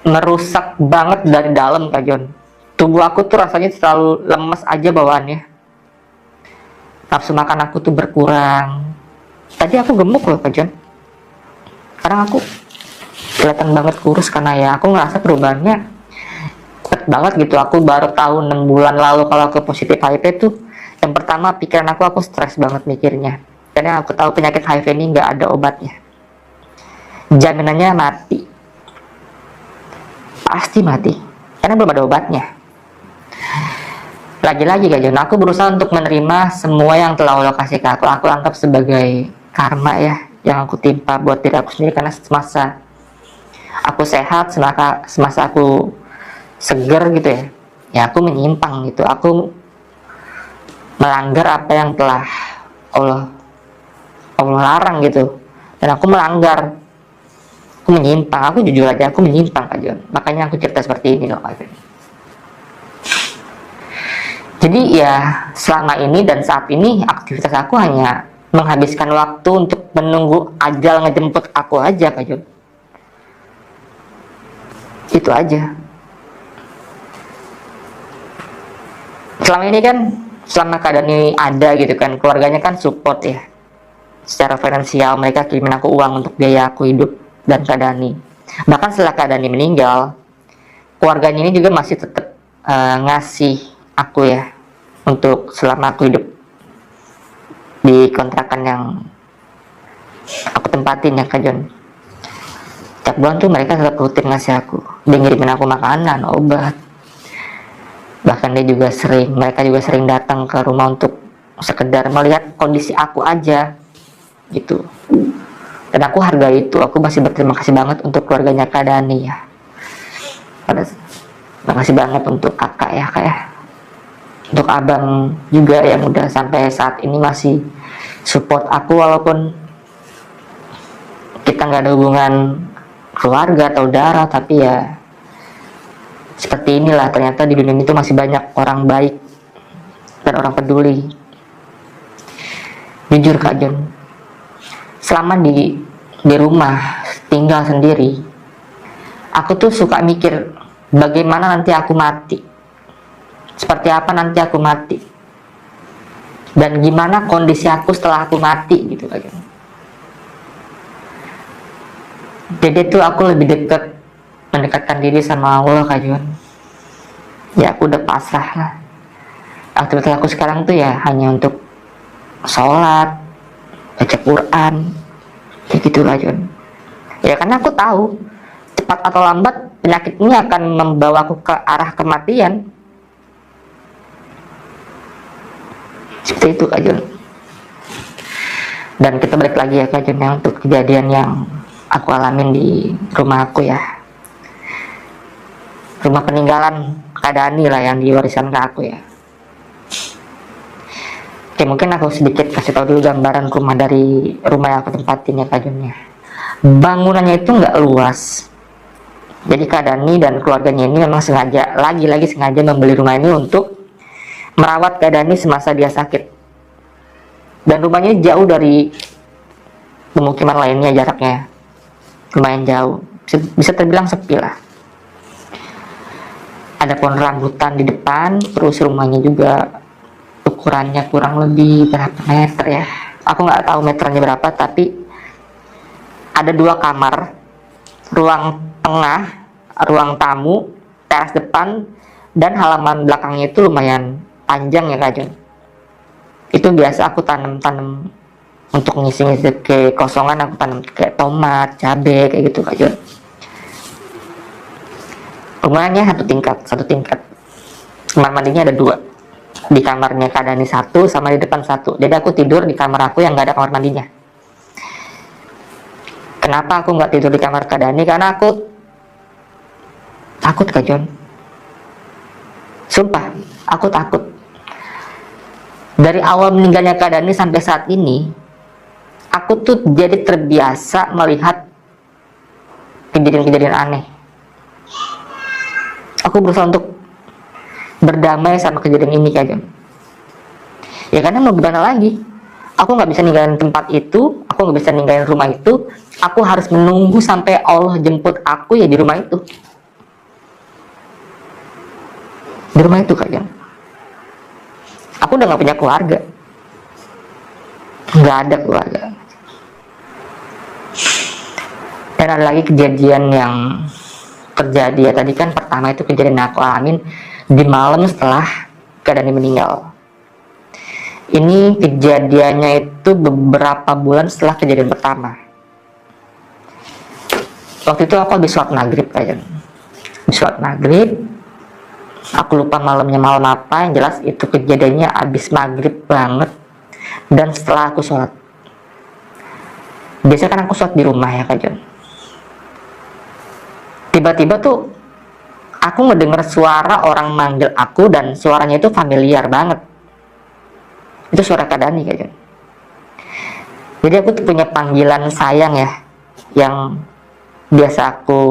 merusak banget dari dalam Kak Jon. Tubuh aku tuh rasanya selalu lemes aja bawaannya. Nafsu makan aku tuh berkurang. Tadi aku gemuk loh Kak Jon. Sekarang aku kelihatan banget kurus karena ya aku ngerasa perubahannya cepet banget gitu. Aku baru tahu 6 bulan lalu kalau aku positif HIV tuh, yang pertama pikiran aku stres banget mikirnya. Karena aku tahu penyakit HIV ini nggak ada obatnya. Jaminannya mati. Pasti mati. Karena belum ada obatnya. Lagi-lagi Kak Jon, aku berusaha untuk menerima semua yang telah Allah kasih ke aku. Aku anggap sebagai karma ya, yang aku timpa buat diri aku sendiri, karena semasa aku sehat, semasa aku seger gitu ya aku menyimpang gitu, aku melanggar apa yang telah Allah larang gitu, dan aku melanggar, aku menyimpang, aku jujur aja aku menyimpang Kak Jon. Makanya aku cerita seperti ini loh Kak Jon. Jadi ya selama ini dan saat ini aktivitas aku hanya menghabiskan waktu untuk menunggu ajal ngejemput aku aja Kak Jon. Itu aja. Selama ini kan, selama keadaan ini ada gitu kan, keluarganya kan support ya secara finansial, mereka kirimin aku uang untuk biaya aku hidup dan Kak Dani. Bahkan setelah Kak Dani meninggal, keluarganya ini juga masih tetap ngasih aku ya untuk selama aku hidup di kontrakan yang aku tempatin ya Kak Jon. Tiap bulan tuh mereka tetap rutin ngasih aku, dia ngirimin aku makanan, obat. Bahkan mereka juga sering datang ke rumah untuk sekedar melihat kondisi aku aja gitu. Dan aku hargai itu, aku masih berterima kasih banget untuk keluarganya Kak Dani ya. Terima kasih banget untuk kakak ya Kak ya, untuk abang juga yang udah sampai saat ini masih support aku, walaupun kita nggak ada hubungan keluarga atau darah, tapi ya seperti inilah, ternyata di dunia itu masih banyak orang baik dan orang peduli. Jujur Kak Jon, selama di rumah tinggal sendiri, aku tuh suka mikir bagaimana nanti aku mati, seperti apa nanti aku mati, dan gimana kondisi aku setelah aku mati gitu Kak Jon. Jadi tuh aku lebih mendekatkan diri sama Allah Kak Jon. Ya aku udah pasrah lah. Aktivitas aku sekarang tuh ya hanya untuk sholat, baca Quran, kayak gitu Kak Jon. Ya karena aku tahu cepat atau lambat penyakit ini akan membawa aku ke arah kematian. Seperti itu Kak Jon. Dan kita balik lagi ya Kak Jon ya, untuk kejadian yang aku alamin di rumah aku ya, rumah peninggalan Kak Dani lah yang diwariskan ke aku ya. Oke, mungkin aku sedikit kasih tahu dulu gambaran dari rumah yang aku tempatin ya Kak Jon ya. Bangunannya itu nggak luas, jadi Kak Dani dan keluarganya ini memang lagi-lagi sengaja membeli rumah ini untuk merawat Kak Dani semasa dia sakit. Dan rumahnya jauh dari pemukiman lainnya, jaraknya lumayan jauh, bisa terbilang sepi lah. Ada pohon rambutan di depan, terus rumahnya juga ukurannya kurang lebih berapa meter ya, aku nggak tahu meternya berapa, tapi ada 2 kamar, ruang tengah, ruang tamu, teras depan, dan halaman belakangnya itu lumayan panjang ya Kak Jon. Itu biasa aku tanam untuk ngisi-ngisi kekosongan, aku tanam kayak tomat, cabai, kayak gitu Kak Jon. Rumahnya satu tingkat. Kamar mandinya ada 2. Di kamarnya Kak Dani 1, sama di depan 1. Jadi aku tidur di kamar aku yang nggak ada kamar mandinya. Kenapa aku nggak tidur di kamar Kak Dani? Karena aku takut Kak Jon. Sumpah, aku takut. Dari awal meninggalnya Kak Dani sampai saat ini, aku tuh jadi terbiasa melihat kejadian-kejadian aneh. Aku berusaha untuk berdamai sama kejadian ini Kak Jon. Ya karena mau gimana lagi, aku nggak bisa ninggalin tempat itu, aku nggak bisa ninggalin rumah itu, aku harus menunggu sampai Allah jemput aku ya di rumah itu. Di rumah itu Kak Jon. Aku udah nggak punya keluarga, nggak ada keluarga. Dan ada lagi kejadian yang terjadi ya, tadi kan pertama itu kejadian yang aku alamin di malam setelah Kak Dani meninggal. Ini kejadiannya itu beberapa bulan setelah kejadian pertama. Waktu itu aku habis sholat maghrib Kak Jon. Habis sholat maghrib, aku lupa malamnya malam apa, yang jelas itu kejadiannya habis maghrib banget. Dan setelah aku sholat, biasanya kan aku sholat di rumah ya Kak Jon. Tiba-tiba tuh aku ngedenger suara orang manggil aku, dan suaranya itu familiar banget. Itu suara Kak Dani Kak Jon. Jadi aku tuh punya panggilan sayang ya, yang biasa aku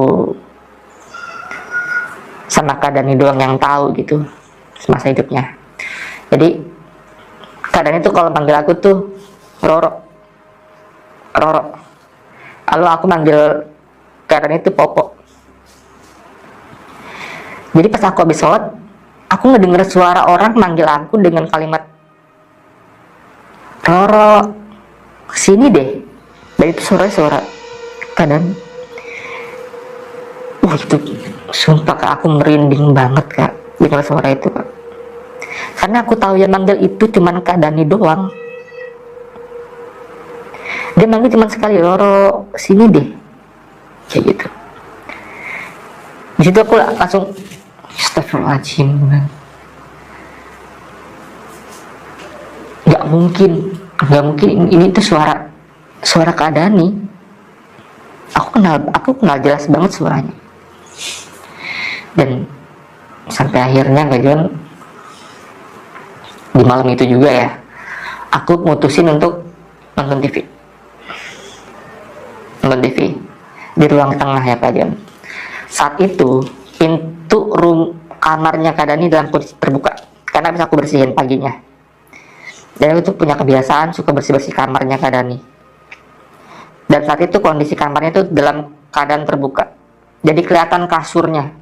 sama Kak Dani doang yang tahu gitu semasa hidupnya. Jadi Kak Dani tuh kalau panggil aku tuh Roro, Roro. Lalu aku manggil Karen itu Popo. Jadi pas aku habis sholat, aku ngedenger suara orang manggil aku dengan kalimat, Roro, sini deh. Dan itu suara Kadani. Itu sumpah Kak, aku merinding banget Kak dengar suara itu Kak. Karena aku tahu yang manggil itu cuman Kadani doang. Dia manggil cuma sekali, Roro, sini deh. Kayak gitu. Di situ aku langsung astagfirullahaladzim. Gak mungkin ini tuh suara Kadani. Aku kenal jelas banget suaranya. Dan sampai akhirnya Kak Jon, di malam itu juga ya, aku mutusin untuk nonton TV di ruang tengah ya Kak Jon. Saat itu pintu kamarnya Kadani dalam kondisi terbuka karena bisa aku bersihin paginya. Dan aku tuh punya kebiasaan suka bersih-bersih kamarnya Kadani. Dan saat itu kondisi kamarnya itu dalam keadaan terbuka, jadi kelihatan kasurnya.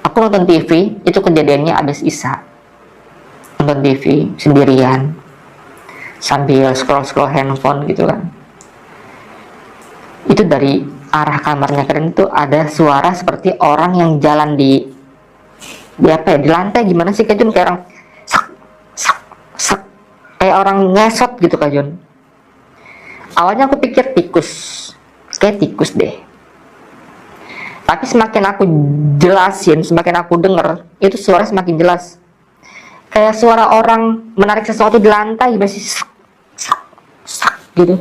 Aku nonton TV, itu kejadiannya abis Isya. Nonton TV sendirian sambil scroll handphone gitu kan. Itu dari arah kamarnya Kadani itu ada suara seperti orang yang jalan di lantai. Gimana sih Kak Jon? Kayak orang sak, kayak orang ngesot gitu Kak Jon. Awalnya aku pikir kayak tikus deh. Tapi semakin aku jelasin, semakin aku denger, itu suara semakin jelas. Kayak suara orang menarik sesuatu di lantai, masih sak gitu.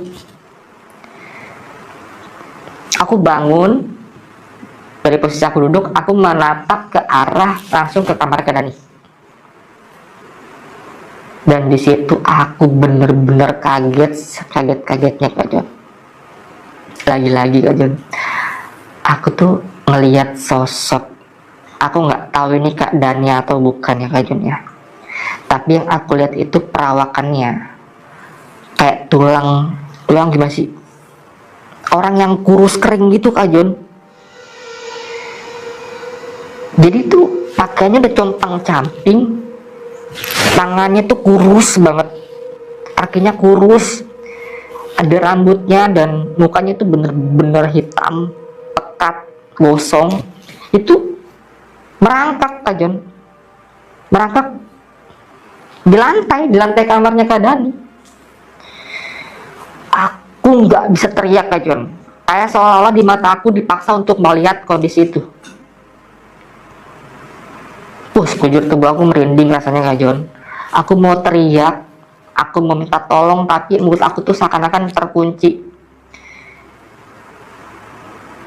Aku bangun dari posisi aku duduk, aku menatap ke arah langsung ke kamar Kadani. Dan di situ aku bener-bener kagetnya Kak Jon. Lagi-lagi Kak Jon, aku tuh ngelihat sosok, aku nggak tahu ini Kak Dani atau bukan ya Kak Jon ya. Tapi yang aku lihat itu perawakannya kayak tulang gimana sih? Orang yang kurus kering gitu Kak Jon. Jadi tuh pakainya udah compang-camping, tangannya tuh kurus banget, kakinya kurus, ada rambutnya, dan mukanya tuh bener-bener hitam, pekat, gosong. Itu merangkak Kak Jon, merangkak di lantai kamarnya Kak Dani. Aku nggak bisa teriak Kak Jon, kayak seolah-olah di mata aku dipaksa untuk melihat kondisi itu. Sekujur tubuh aku merinding rasanya Kak Jon. Aku mau teriak, aku mau minta tolong, tapi mulut aku tuh seakan-akan terkunci.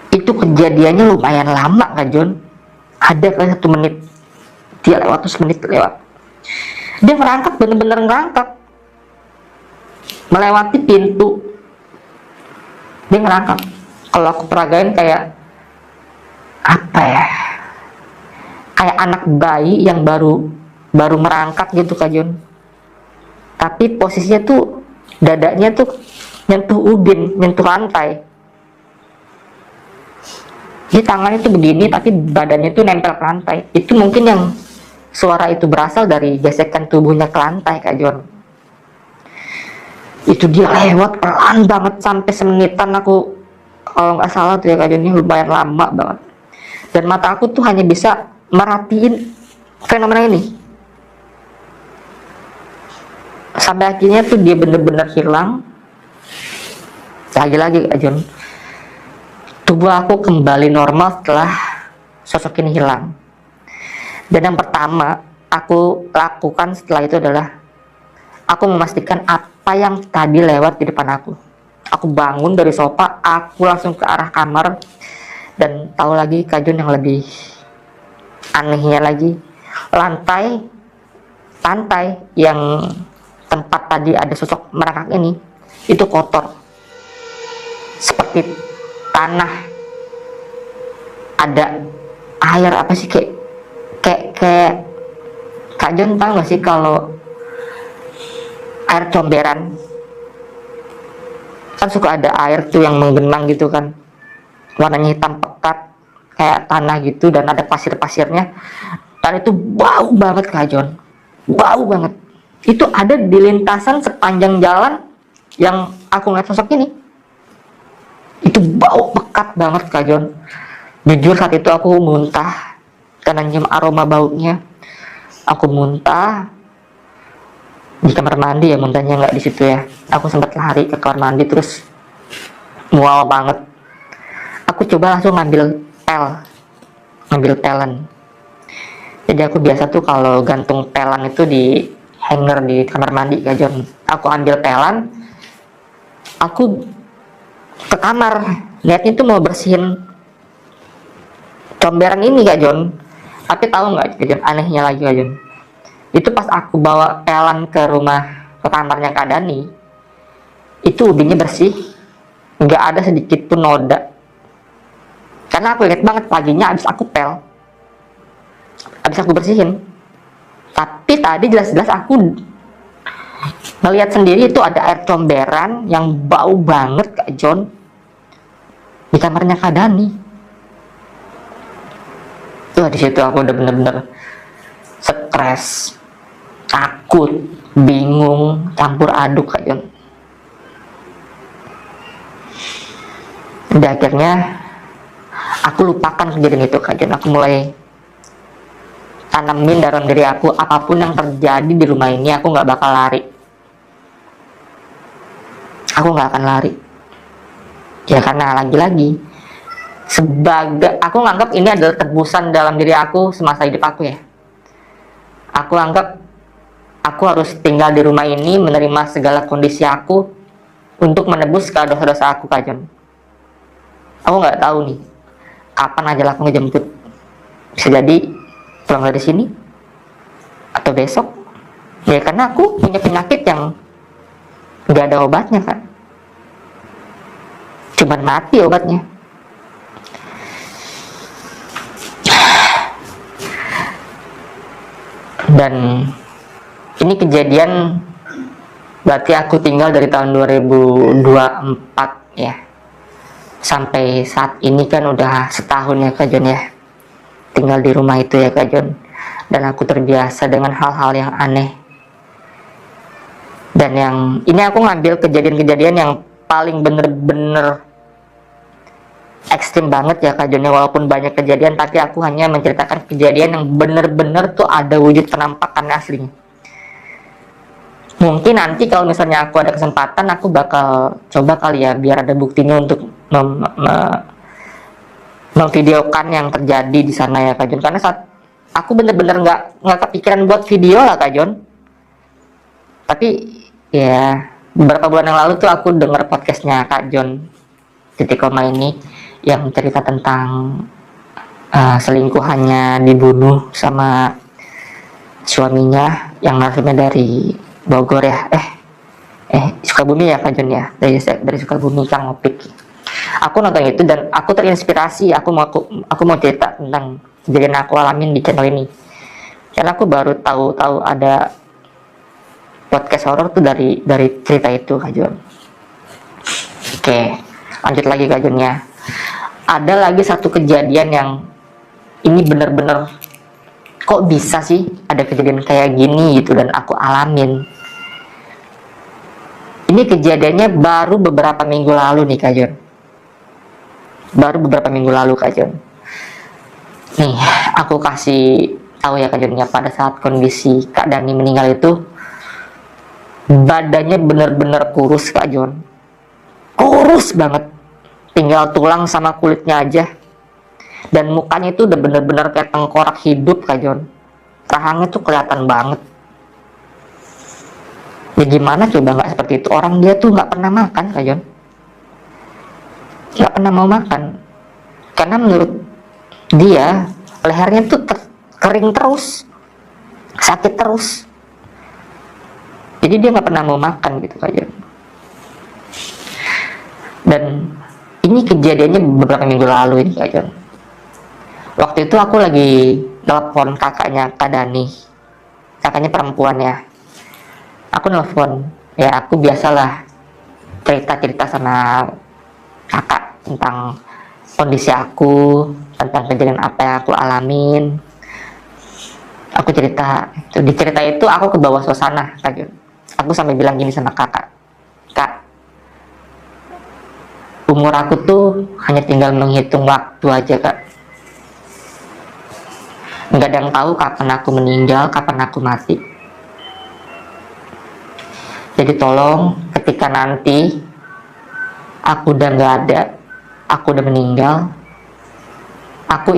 Itu kejadiannya lumayan lama Kak Jon. Ada kali 1 menit. Dia lewat, terus menit lewat. Dia merangkak, bener-bener ngerangkak, melewati pintu. Dia ngerangkak. Kalau aku peragain kayak apa ya? Kayak anak bayi yang baru merangkak gitu Kak Jon. Tapi posisinya tuh dadanya tuh nyentuh ubin, nyentuh lantai. Jadi tangannya tuh begini, tapi badannya tuh nempel ke lantai. Itu mungkin yang suara itu berasal dari gesekan tubuhnya ke lantai Kak Jon. Itu dia lewat pelan banget sampai semenitan aku, kalau nggak salah tuh ya Kak Jon, ini lumayan lama banget. Dan mata aku tuh hanya bisa merhatiin fenomena ini sampai akhirnya tuh dia bener-bener hilang. Lagi-lagi Kak Jon, tubuh aku kembali normal setelah sosok ini hilang. Dan yang pertama aku lakukan setelah itu adalah aku memastikan apa yang tadi lewat di depan aku. Aku bangun dari sofa, aku langsung ke arah kamar. Dan tahu lagi Kak Jon, yang lebih anehnya lagi, lantai yang tempat tadi ada sosok merangkak ini, itu kotor, seperti tanah, ada air apa sih, kayak Kak Jon tahu nggak sih kalau air comberan kan suka ada air tuh yang menggenang gitu kan, warnanya hitam pekat kayak tanah gitu, dan ada pasir-pasirnya, dan itu bau banget Kak Jon, bau banget. Itu ada di lintasan sepanjang jalan yang aku ngeliat sosok ini. Itu bau pekat banget Kak Jon. Jujur saat itu aku muntah karena nyium aroma baunya. Aku muntah di kamar mandi ya, muntahnya nggak di situ ya. Aku sempat lari ke kamar mandi terus mual banget. Aku coba langsung ngambil pelan. Jadi aku biasa tuh kalau gantung pelan itu di hanger di kamar mandi Kak Jon. Aku ambil pelan, aku ke kamar, lihatnya tuh mau bersihin comberan ini Kak Jon. Tapi tahu nggak Kak Jon, anehnya lagi Kak Jon, itu pas aku bawa pelan ke kamarnya Kak Dani, itu ubinya bersih, nggak ada sedikit pun noda. Karena aku lihat banget paginya abis aku bersihin. Tapi tadi jelas-jelas aku ngelihat sendiri itu ada air comberan yang bau banget Kak Jon di kamarnya Kak Dani. Tuh di situ aku udah bener-bener stres, takut, bingung, campur aduk Kak Jon. Dan akhirnya aku lupakan kejadian itu Kak Jon. Aku mulai tanamin dalam diri aku, apapun yang terjadi di rumah ini aku nggak bakal lari. Aku nggak akan lari. Ya karena lagi-lagi sebagai aku nganggap ini adalah tebusan dalam diri aku semasa hidup aku ya. Aku anggap aku harus tinggal di rumah ini, menerima segala kondisi aku untuk menebus segala dosa-dosa aku Kak Jon. Aku nggak tahu nih kapan aja aku ngejemput. Bisa jadi pulang dari sini atau besok. Ya karena aku punya penyakit yang nggak ada obatnya kan. Cuman mati obatnya. Dan ini kejadian berarti aku tinggal dari tahun 2024 ya, sampai saat ini kan udah setahun ya Kak Jon ya, tinggal di rumah itu ya Kak Jon. Dan aku terbiasa dengan hal-hal yang aneh. Dan yang ini aku ngambil kejadian-kejadian yang paling bener-bener ekstrim banget ya Kak Jon ya. Walaupun banyak kejadian, tapi aku hanya menceritakan kejadian yang bener-bener tuh ada wujud penampakan aslinya. Mungkin nanti kalau misalnya aku ada kesempatan, aku bakal coba kali ya, biar ada buktinya untuk memvideokan yang terjadi di sana ya Kak Jon. Karena saat aku bener-bener nggak kepikiran buat video lah Kak Jon. Tapi ya beberapa bulan yang lalu tuh aku denger podcastnya Kak Jon Titik Koma ini yang cerita tentang selingkuhannya dibunuh sama suaminya yang narasumnya dari Bogor ya, Sukabumi ya Kak Jon ya, dari Sukabumi, Kang Opik. Aku nonton itu dan aku terinspirasi. Aku mau cerita tentang kejadian aku alamin di channel ini, karena aku baru tahu ada podcast horor tuh dari cerita itu Kak Jon. Oke, lanjut lagi Kak Jon ya. Ada lagi satu kejadian yang ini bener-bener kok bisa sih ada kejadian kayak gini gitu dan aku alamin. Ini kejadiannya baru beberapa minggu lalu nih Kak Jon. Baru beberapa minggu lalu Kak Jon. Nih, aku kasih tahu ya Kak Jon ya, pada saat kondisi Kak Dani meninggal itu badannya bener-bener kurus Kak Jon. Kurus banget. Tinggal tulang sama kulitnya aja. Dan mukanya itu udah bener-bener kayak tengkorak hidup Kak Jon. Rahangnya tuh kelihatan banget. Ya gimana coba nggak seperti itu, orang dia tuh nggak pernah makan Kak Jon, nggak pernah mau makan karena menurut dia lehernya tuh kering terus, sakit terus, jadi dia nggak pernah mau makan gitu Kak Jon. Dan ini kejadiannya beberapa minggu lalu ini Kak Jon. Waktu itu aku lagi telepon kakaknya Kak Dani, kakaknya perempuan ya. Aku nelfon, ya aku biasalah cerita-cerita sama kakak tentang kondisi aku, tentang kejadian apa yang aku alamin. Aku cerita, di cerita itu aku ke bawah suasana, Kak Jun. Aku sampai bilang gini sama kakak, Kak, umur aku tuh hanya tinggal menghitung waktu aja, Kak. Nggak ada yang tahu kapan aku meninggal, kapan aku mati. Jadi tolong, ketika nanti aku udah nggak ada, aku udah meninggal, aku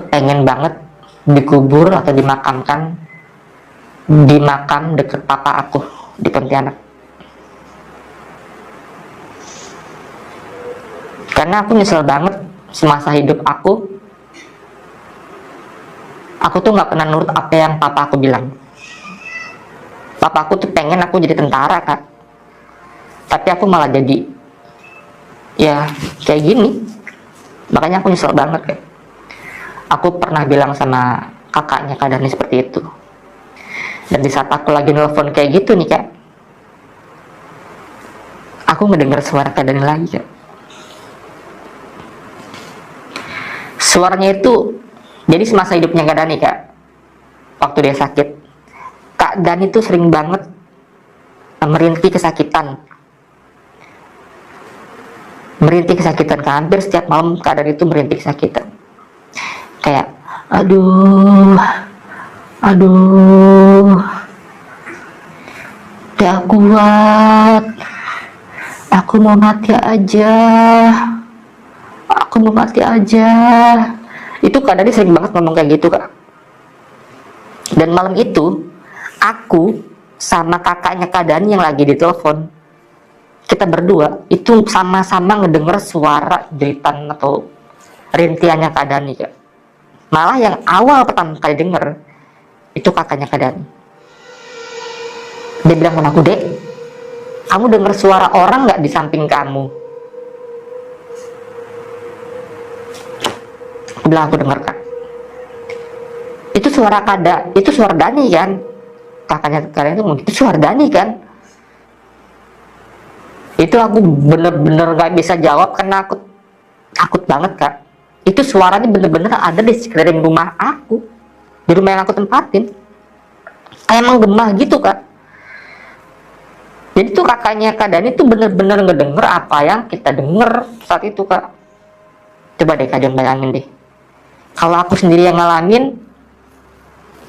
pengen banget dikubur atau dimakamkan di makam deket papa aku di Pontianak. Karena aku nyesel banget semasa hidup aku tuh nggak pernah nurut apa yang papa aku bilang. Papa aku tuh pengen aku jadi tentara, Kak, tapi aku malah jadi ya kayak gini. Makanya aku nyesel banget, Kak. Aku pernah bilang sama kakaknya Kak Dani seperti itu. Dan di saat aku lagi nelfon kayak gitu nih, Kak, aku ngedengar suara Kak Dani lagi, Kak. Suaranya itu, jadi semasa hidupnya Kak Dani, Kak, waktu dia sakit, Kak Dani tuh sering banget merintih kesakitan. Merintih kesakitan, Kak. Hampir setiap malam Kak Dani itu merintih kesakitan. Kayak, aduh, gak kuat, aku mau mati aja, aku mau mati aja. Itu Kak Dani sering banget ngomong kayak gitu, Kak. Dan malam itu aku sama kakaknya Kak Dani yang lagi ditelepon, kita berdua itu sama-sama ngedenger suara jeritan atau rintiannya Kak Dani, Kak. Malah yang awal pertama kali denger itu kakaknya Kak Dani. Dia bilang sama aku, Dek, kamu denger suara orang nggak di samping kamu? Aku bilang, aku denger, Kak. Itu suara itu suara Dani kan? Kakaknya kalian itu ngomong, itu suara Dani kan? Itu aku bener-bener gak bisa jawab karena aku takut banget, Kak. Itu suaranya bener-bener ada di sekeliling rumah aku, di rumah yang aku tempatin. Kayak menggema gitu, Kak. Jadi tuh kakaknya Kak Dani tuh bener-bener ngedenger apa yang kita denger saat itu, Kak. Coba deh kalian bayangin deh, kalau aku sendiri yang ngalamin,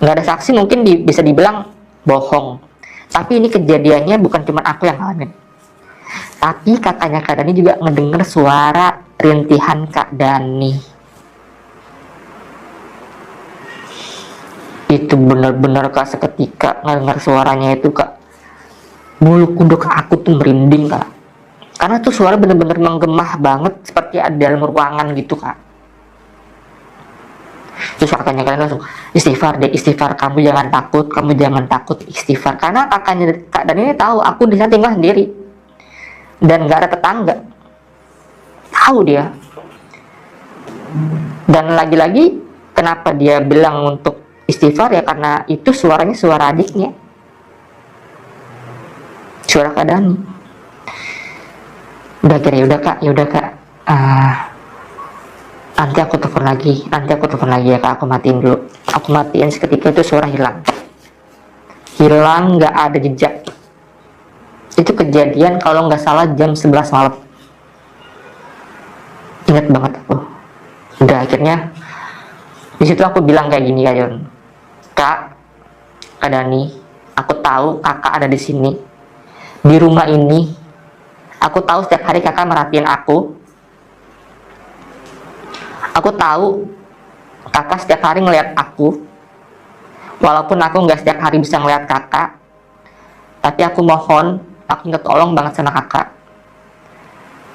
nggak ada saksi, mungkin bisa dibilang bohong. Tapi ini kejadiannya bukan cuma aku yang ngalamin, tapi kakaknya Kak Dani juga ngedenger suara rintihan Kak Dani. Itu bener-bener, Kak, seketika ngedenger suaranya itu, Kak, bulu kuduk aku tuh merinding, Kak. Karena tuh suara bener-bener menggemah banget, seperti ada dalam ruangan gitu, Kak. Terus kakaknya kalian langsung, istighfar deh, istighfar, kamu jangan takut, istighfar. Karena kakaknya Kak Dani ini tahu aku di sana tinggal sendiri dan nggak ada tetangga, tahu dia. Dan lagi-lagi kenapa dia bilang untuk istighfar, ya karena itu suaranya suara adiknya, suara Kak Dani. Udah kira, yaudah kak, nanti aku telepon lagi ya, Kak. Aku matiin dulu. Aku matiin, seketika itu suara hilang, nggak ada jejak. Itu kejadian kalau nggak salah jam 11 malam. Ingat banget aku. Udah akhirnya di situ aku bilang kayak gini, Kak Dani, aku tahu kakak ada di sini, di rumah ini. Aku tahu setiap hari kakak merhatiin aku. Aku tahu kakak setiap hari ngeliat aku, walaupun aku nggak setiap hari bisa ngeliat kakak. Tapi aku mohon, aku minta tolong banget sama kakak.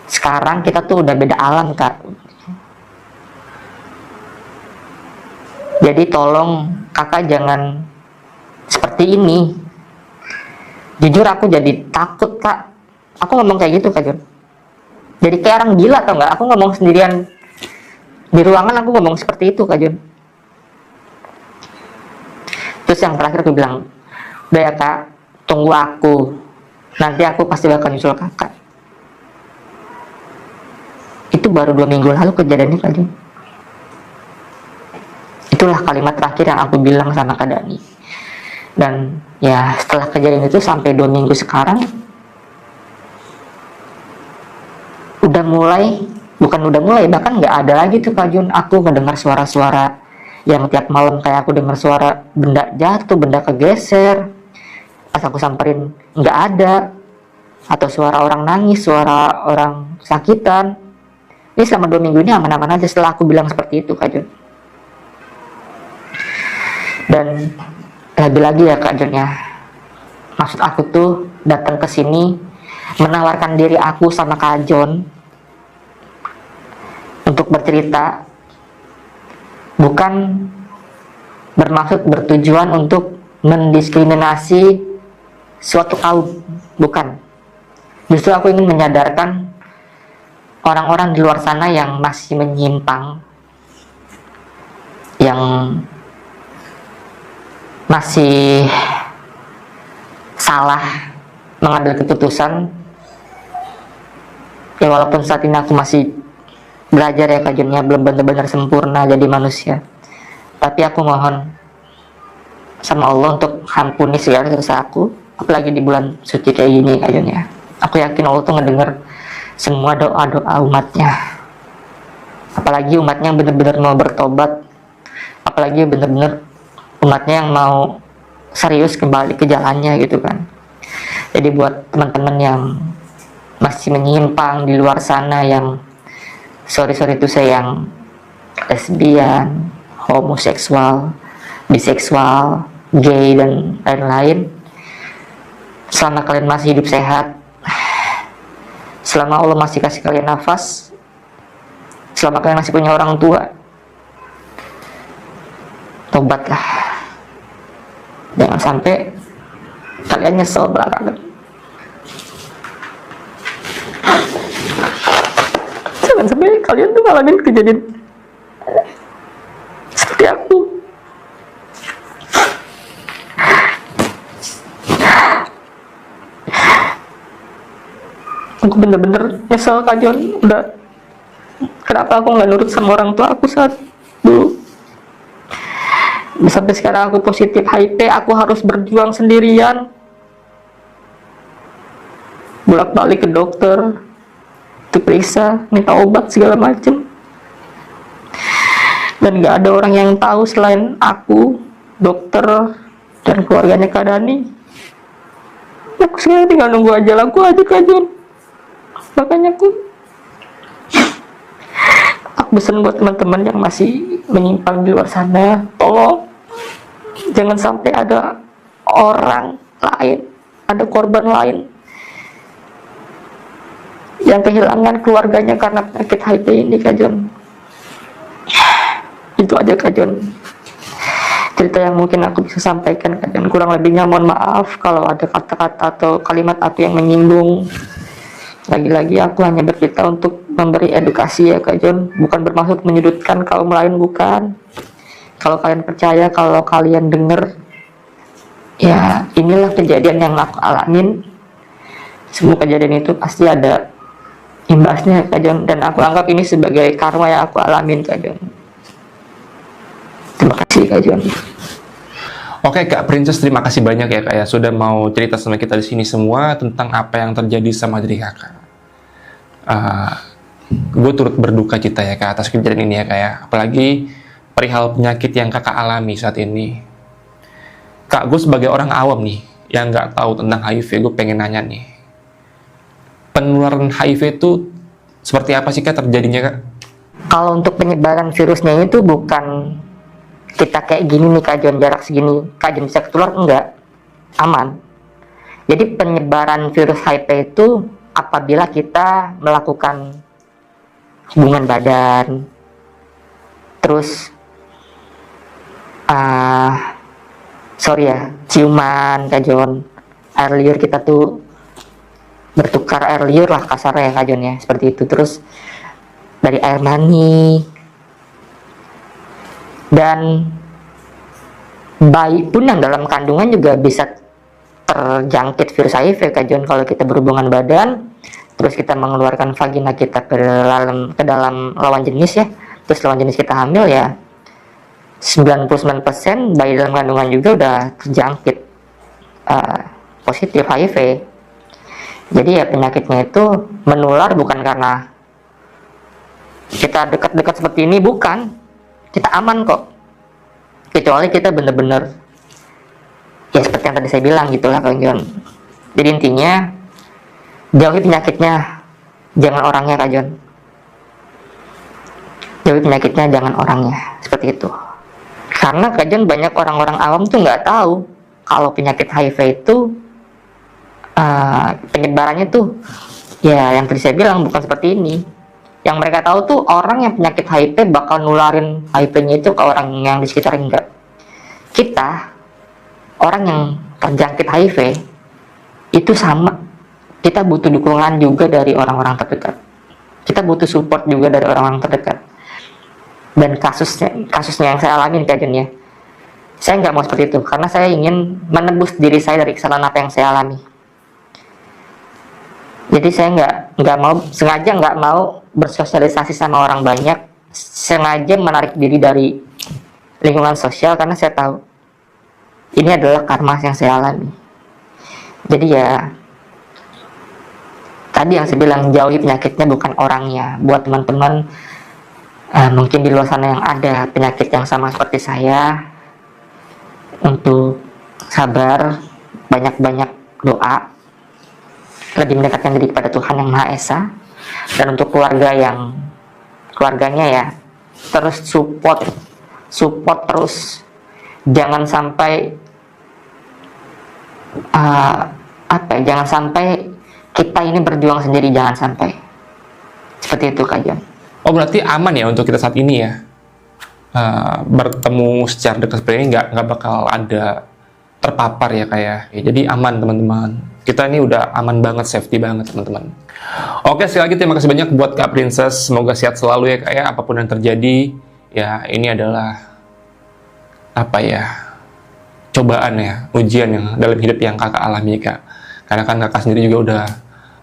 Sekarang kita tuh udah beda alam, Kak. Jadi tolong kakak jangan seperti ini. Jujur aku jadi takut, Kak. Aku ngomong kayak gitu, Kak Jun. Jadi kayak orang gila, tau nggak? Aku ngomong sendirian di ruangan, aku ngomong seperti itu, Kak Jun. Terus yang terakhir aku bilang, udah ya, Kak, tunggu aku. Nanti aku pasti bakal nyusul kakak. baru 2 minggu lalu kejadiannya Kak Jon. Itulah kalimat terakhir yang aku bilang sama Kak Dani. Dan ya setelah kejadian itu sampai 2 minggu sekarang bahkan nggak ada lagi tuh Kak Jun, aku mendengar suara-suara yang tiap malam kayak aku dengar suara benda jatuh, benda kegeser, pas aku samperin nggak ada, atau suara orang nangis, suara orang sakitan. Ini selama 2 minggu ini aman-aman aja setelah aku bilang seperti itu Kak Jun. Dan lagi-lagi ya Kak Jun ya, maksud aku tuh datang ke sini menawarkan diri aku sama Kak Jon untuk bercerita, bukan bertujuan untuk mendiskriminasi suatu kaum, bukan. Justru aku ingin menyadarkan orang-orang di luar sana yang masih menyimpang, yang masih salah mengambil keputusan. Ya walaupun saat ini aku masih belajar ya Kak Jun ya, belum benar-benar sempurna jadi manusia, tapi aku mohon sama Allah untuk ampuni segala dosa aku, apalagi di bulan suci kayak gini Kak Jun ya. Aku yakin Allah tuh ngedenger semua doa-doa umatnya, apalagi umatnya yang benar-benar mau bertobat, apalagi benar-benar umatnya yang mau serius kembali ke jalannya gitu kan. Jadi buat teman-teman yang masih menyimpang di luar sana, yang sorry itu saya yang lesbian, homoseksual, biseksual, gay dan lain-lain, selama kalian masih hidup sehat, selama Allah masih kasih kalian nafas, selama kalian masih punya orang tua, tobatlah. Jangan sampai kalian nyesel belakangan. Jangan sampai kalian tuh ngalamin kejadian seperti aku. Aku bener-bener nyesel Kak Jon, kenapa aku nggak nurut sama orang tua aku saat dulu. Sampai sekarang aku positif HIV, aku harus berjuang sendirian, bolak-balik ke dokter, diperiksa, minta obat segala macem, dan nggak ada orang yang tahu selain aku, dokter, dan keluarganya Kak Dani. Aku sekarang tinggal nunggu ajal aku aja Kak Jon. Makanya aku pesan buat teman-teman yang masih menyimpang di luar sana, tolong jangan sampai ada orang lain, ada korban lain yang kehilangan keluarganya karena penyakit HIV ini Kak Jon. Itu aja Kak Jon cerita yang mungkin aku bisa sampaikan Kak Jon. Kurang lebihnya mohon maaf kalau ada kata-kata atau kalimat aku yang menyinggung. Lagi-lagi aku hanya bercerita untuk memberi edukasi ya Kak Jon, bukan bermaksud menyudutkan kaum lain, bukan. Kalau kalian percaya, kalau kalian dengar, ya inilah kejadian yang aku alamin. Semua kejadian itu pasti ada imbasnya Kak Jon, dan aku anggap ini sebagai karma yang aku alamin Kak Jon. Terima kasih Kak Jon. Oke Kak Princess, terima kasih banyak ya Kak ya sudah mau cerita sama kita di sini semua tentang apa yang terjadi sama diri Kakak. Gue turut berduka cita ya Kak atas kejadian ini ya Kak ya, apalagi perihal penyakit yang Kakak alami saat ini. Kak, gue sebagai orang awam nih yang nggak tahu tentang HIV, gue pengen nanya nih, penularan HIV itu seperti apa sih Kak terjadinya Kak? Kalau untuk penyebaran virusnya itu bukan kita kayak gini nih Kak Jon, jarak segini Kak Jon bisa ketular, enggak, aman. Jadi penyebaran virus HIV itu apabila kita melakukan hubungan badan, terus ciuman Kak Jon, air liur, kita tuh bertukar air liur lah kasarnya Kak Jon ya, seperti itu. Terus dari air mani, dan bayi pun yang dalam kandungan juga bisa terjangkit virus HIV Kak Jon kalau kita berhubungan badan, terus kita mengeluarkan vagina kita ke dalam lawan jenis ya, terus lawan jenis kita hamil ya, 99% bayi dalam kandungan juga udah terjangkit positif HIV. Jadi ya penyakitnya itu menular bukan karena kita dekat-dekat seperti ini, bukan. Kita aman kok, kecuali kita bener-bener ya seperti yang tadi saya bilang gitulah Kak John. Jadi intinya jauhi penyakitnya, jangan orangnya Kak John. Jauhi penyakitnya, jangan orangnya, seperti itu. Karena Kak John, banyak orang-orang awam tuh nggak tahu kalau penyakit HIV itu penyebarannya tuh ya yang tadi saya bilang bukan seperti ini. Yang mereka tahu tuh orang yang penyakit HIV bakal nularin HIV-nya itu ke orang yang di sekitar, enggak. Kita, orang yang terjangkit HIV, itu sama. Kita butuh dukungan juga dari orang-orang terdekat. Kita butuh support juga dari orang-orang terdekat. Dan kasusnya yang saya alami Kak John ya, saya nggak mau seperti itu, karena saya ingin menebus diri saya dari kesalahan apa yang saya alami. Jadi saya nggak mau, sengaja nggak mau bersosialisasi sama orang banyak, sengaja menarik diri dari lingkungan sosial karena saya tahu ini adalah karma yang saya alami. Jadi ya tadi yang saya bilang, jauhi penyakitnya bukan orangnya. Buat teman-teman mungkin di luar sana yang ada penyakit yang sama seperti saya, untuk sabar, banyak-banyak doa, lebih mendekatkan diri kepada Tuhan Yang Maha Esa. Dan untuk keluarganya ya, terus support terus, jangan sampai jangan sampai kita ini berjuang sendiri, jangan sampai seperti itu Kak John. Oh, berarti aman ya untuk kita saat ini ya, bertemu secara dekat seperti ini, nggak bakal ada terpapar ya kayak ya. Jadi aman teman-teman, kita ini udah aman banget, safety banget teman-teman. Oke, sekali lagi terima kasih banyak buat Kak Princess, semoga sehat selalu ya Kak ya, apapun yang terjadi ya. Ini adalah apa ya, cobaan ya, ujian yang dalam hidup yang Kakak alami ya Kak. Karena kan Kakak sendiri juga udah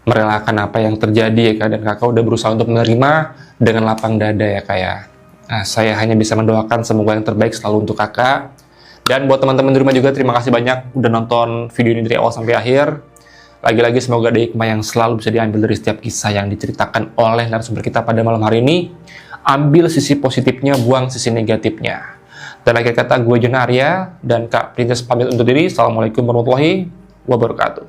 merelakan apa yang terjadi ya Kak, dan Kakak udah berusaha untuk menerima dengan lapang dada ya Kak ya. Nah, saya hanya bisa mendoakan semoga yang terbaik selalu untuk Kakak. Dan buat teman-teman di rumah juga, terima kasih banyak udah nonton video ini dari awal sampai akhir. Lagi-lagi semoga ada hikmah yang selalu bisa diambil dari setiap kisah yang diceritakan oleh narasumber kita pada malam hari ini. Ambil sisi positifnya, buang sisi negatifnya. Dan akhir kata, gue John Arya dan Kak Princess pamit undur diri. Assalamualaikum warahmatullahi wabarakatuh.